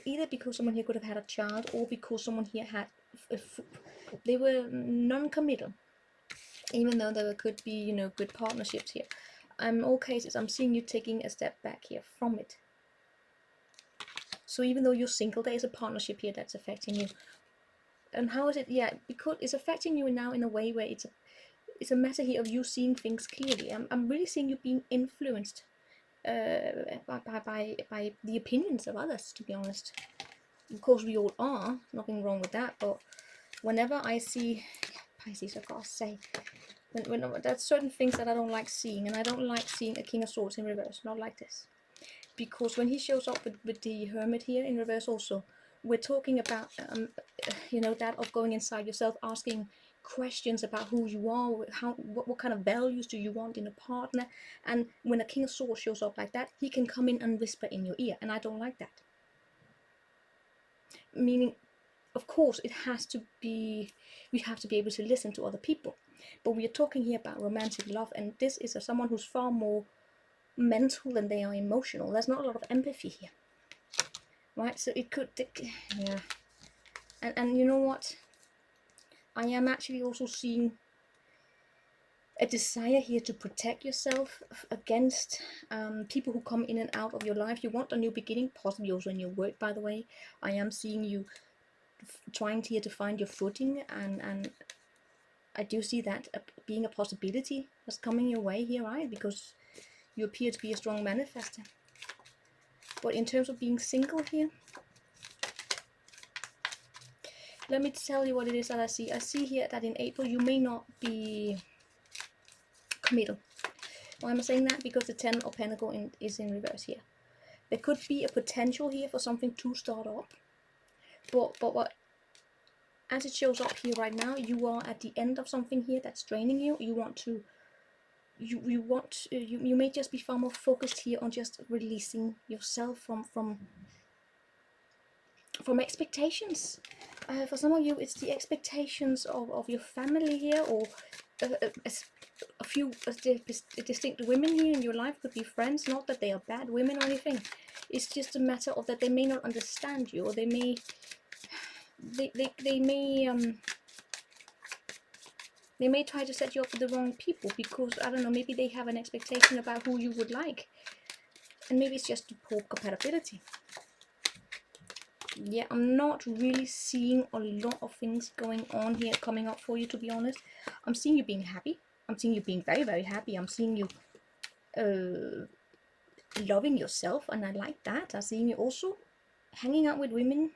Speaker 1: Either because someone here could have had a child, or because someone here had, they were non-committal, even though there could be, you know, good partnerships here. In all cases, I'm seeing you taking a step back here from it. So even though you're single, there is a partnership here that's affecting you. And how is it? Yeah, because it's affecting you now in a way where it's a matter here of you seeing things clearly. I'm really seeing you being influenced by the opinions of others, to be honest. Of course, we all are, nothing wrong with that, but whenever I see Pisces, I've got to say, when there's certain things that I don't like seeing, and I don't like seeing a King of Swords in reverse, not like this. Because when he shows up with the Hermit here in reverse also, we're talking about, you know, that of going inside yourself, asking questions about who you are, what kind of values do you want in a partner. And when a King of Swords shows up like that, he can come in and whisper in your ear, and I don't like that. Meaning, of course, it has to be, we have to be able to listen to other people, but we are talking here about romantic love, and this is someone who's far more mental than they are emotional. There's not a lot of empathy here, right? So it could, yeah. And you know what? I am actually also seeing a desire here to protect yourself against people who come in and out of your life. You want a new beginning, possibly also in your work, by the way. I am seeing you trying here to find your footing, and I do see that being a possibility that's coming your way here, right? Because you appear to be a strong manifester. But in terms of being single here, let me tell you what it is that I see. I see here that in April you may not be committal. Why am I saying that? Because the Ten of Pentacles is in reverse here. There could be a potential here for something to start up. But what, as it shows up here right now, you are at the end of something here that's draining you. You want to, you may just be far more focused here on just releasing yourself from expectations. For some of you, it's the expectations of your family here, or a few distinct women here in your life. Could be friends, not that they are bad women or anything. It's just a matter of that they may not understand you, or they may they may try to set you up with the wrong people, because, I don't know, maybe they have an expectation about who you would like, and maybe it's just poor compatibility. Yeah, I'm not really seeing a lot of things going on here coming up for you, to be honest. I'm seeing you being happy. I'm seeing you being very, very happy. I'm seeing you loving yourself, and I like that. I'm seeing you also hanging out with women,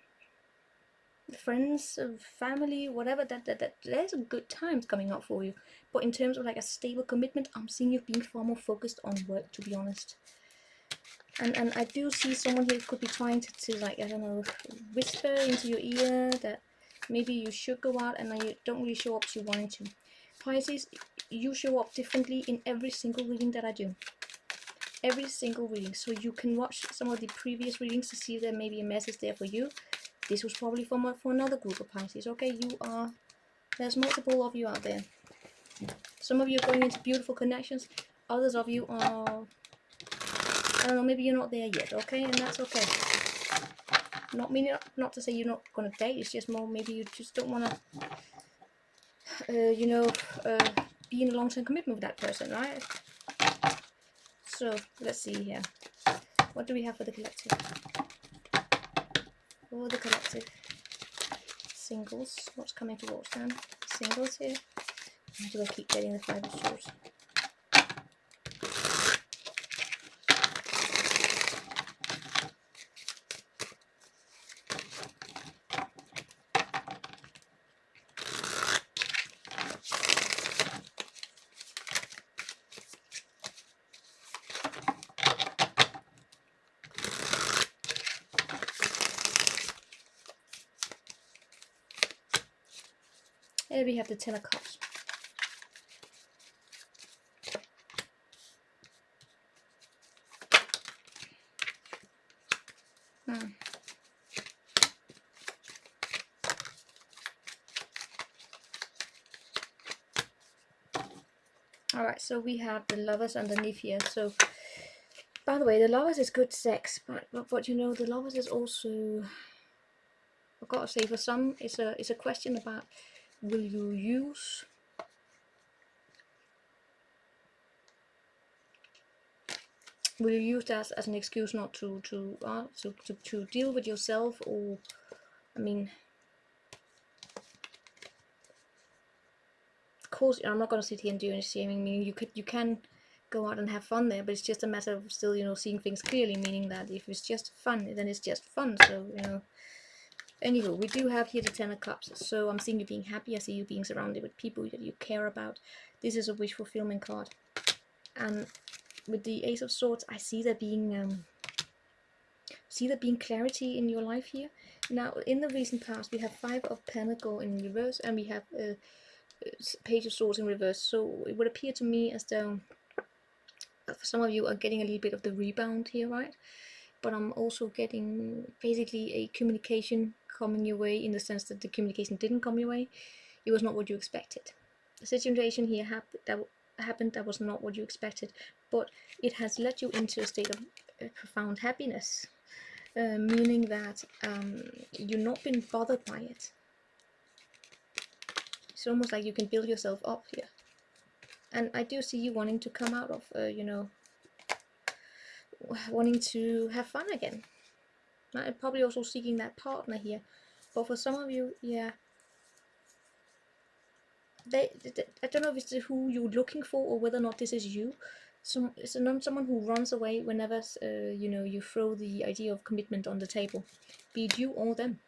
Speaker 1: friends, family, whatever. That there's a good times coming up for you. But in terms of like a stable commitment, I'm seeing you being far more focused on work, to be honest. And I do see someone here could be trying to like, I don't know, whisper into your ear that maybe you should go out, and you don't really show up as you wanted to. Pisces, you show up differently in every single reading that I do. Every single reading. So you can watch some of the previous readings to see if there may be a message there for you. This was probably for another group of Pisces. Okay, there's multiple of you out there. Some of you are going into beautiful connections. Others of you are, I don't know, maybe you're not there yet. Okay, and that's okay. Not to say you're not going to date. It's just more maybe you just don't want to, be in a long-term commitment with that person, right? So let's see here. What do we have for the collective? For the collective. Singles. What's coming towards them? Singles here. Why do I keep getting the Five of Swords? Here we have the Ten of Cups. Alright, so we have the Lovers underneath here. So, by the way, the Lovers is good sex, but you know, the Lovers is also, I've got to say, for some, it's a question about will you use that as an excuse not to deal with yourself, or, I mean, of course, I'm not going to sit here and do any shaming, meaning you can go out and have fun there, but it's just a matter of still, you know, seeing things clearly, meaning that if it's just fun, then it's just fun. So, you know, anyway, we do have here the Ten of Cups. So I'm seeing you being happy. I see you being surrounded with people that you care about. This is a wish fulfillment card. And with the Ace of Swords, I see there being clarity in your life here. Now, in the recent past, we have Five of Pentacles in reverse, and we have Page of Swords in reverse. So it would appear to me as though for some of you are getting a little bit of the rebound here, right? But I'm also getting basically a communication coming your way, in the sense that the communication didn't come your way. It was not what you expected. The situation here happened that was not what you expected, but it has led you into a state of profound happiness, meaning that you've not been bothered by it. It's almost like you can build yourself up here. And I do see you wanting to come out of, you know, wanting to have fun again. I'm probably also seeking that partner here. But for some of you, yeah, I don't know if it's who you're looking for or whether or not this is you. It's not someone who runs away whenever, you know, you throw the idea of commitment on the table, be it you or them.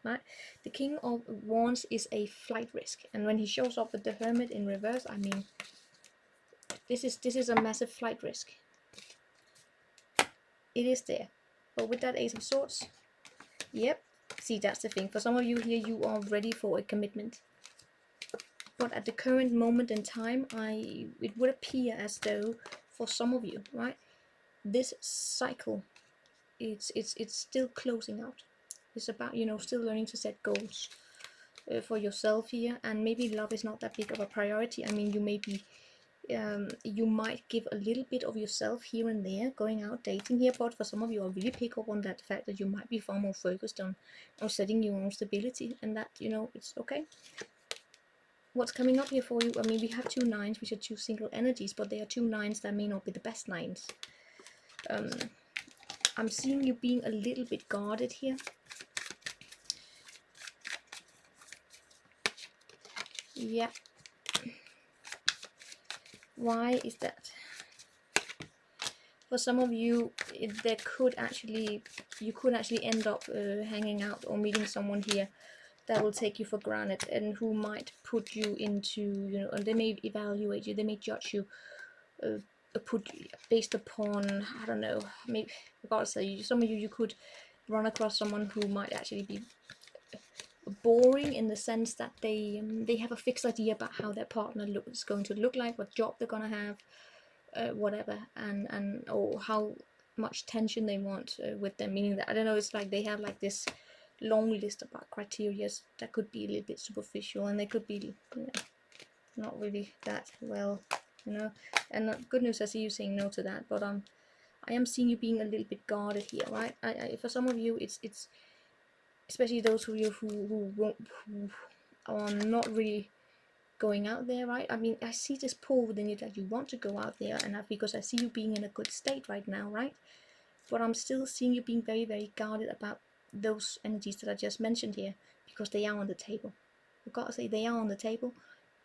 Speaker 1: Right? The King of Wands is a flight risk, and when he shows up with the Hermit in reverse, I mean, this is a massive flight risk. It is there, but with that Ace of Swords, yep. See, that's the thing. For some of you here, you are ready for a commitment, but at the current moment in time, it would appear as though for some of you, right, this cycle, it's still closing out. It's about, you know, still learning to set goals for yourself here, and maybe love is not that big of a priority. I mean, you may be, you might give a little bit of yourself here and there, going out dating here, but for some of you, I really pick up on that fact that you might be far more focused on setting your own stability, and that, you know, it's okay. What's coming up here for you? I mean, we have two nines, which are two single energies, but they are two nines that may not be the best nines. I'm seeing you being a little bit guarded here. Yeah. Why is that? For some of you, you could actually end up hanging out or meeting someone here that will take you for granted, and who might put you into, you know, and they may evaluate you, they may judge you, based upon, I don't know, maybe, I gotta say, some of you could run across someone who might actually be boring in the sense that they have a fixed idea about how their partner is going to look like, what job they're gonna have, whatever, and or how much tension they want with them. Meaning that, I don't know, it's like they have like this long list about criteria that could be a little bit superficial, and they could be, you know, not really that well, you know. And good news, I see you saying no to that, but I am seeing you being a little bit guarded here, right? For some of you, it's especially those of you who are not really going out there, right? I mean, I see this pull within you that you want to go out there, and because I see you being in a good state right now, right? But I'm still seeing you being very, very guarded about those energies that I just mentioned here, because they are on the table. I've got to say, they are on the table.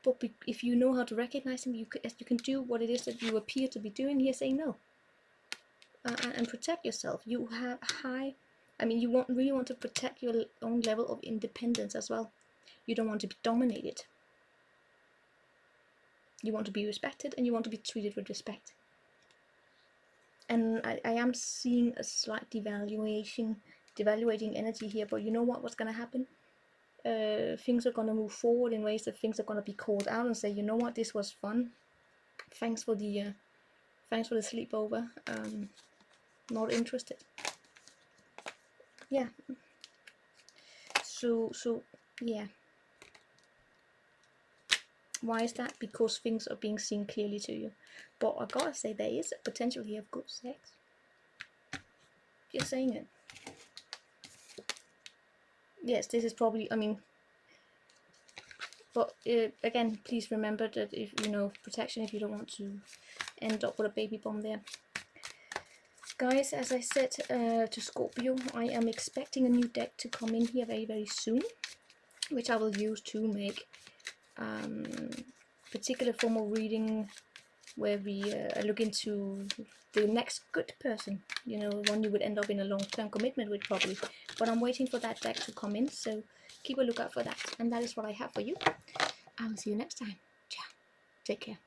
Speaker 1: But if you know how to recognize them, you can do what it is that you appear to be doing here, saying no, and protect yourself. You have high, I mean, you really want to protect your own level of independence as well. You don't want to be dominated. You want to be respected, and you want to be treated with respect. And I am seeing a slight devaluating energy here, but you know what's going to happen? Things are going to move forward in ways that things are going to be called out and say, you know what, this was fun. Thanks for the sleepover. Not interested. Yeah. So yeah. Why is that? Because things are being seen clearly to you. But I gotta say, there is a potential here of good sex. Just saying it. Yes, this is probably, I mean, but again, please remember that, if you know, protection, if you don't want to end up with a baby bomb there. Guys, as I said to Scorpio, I am expecting a new deck to come in here very, very soon, which I will use to make particular form of reading where we look into the next good person, you know, one you would end up in a long-term commitment with probably. But I'm waiting for that deck to come in, so keep a lookout for that. And that is what I have for you. I will see you next time. Ciao. Take care.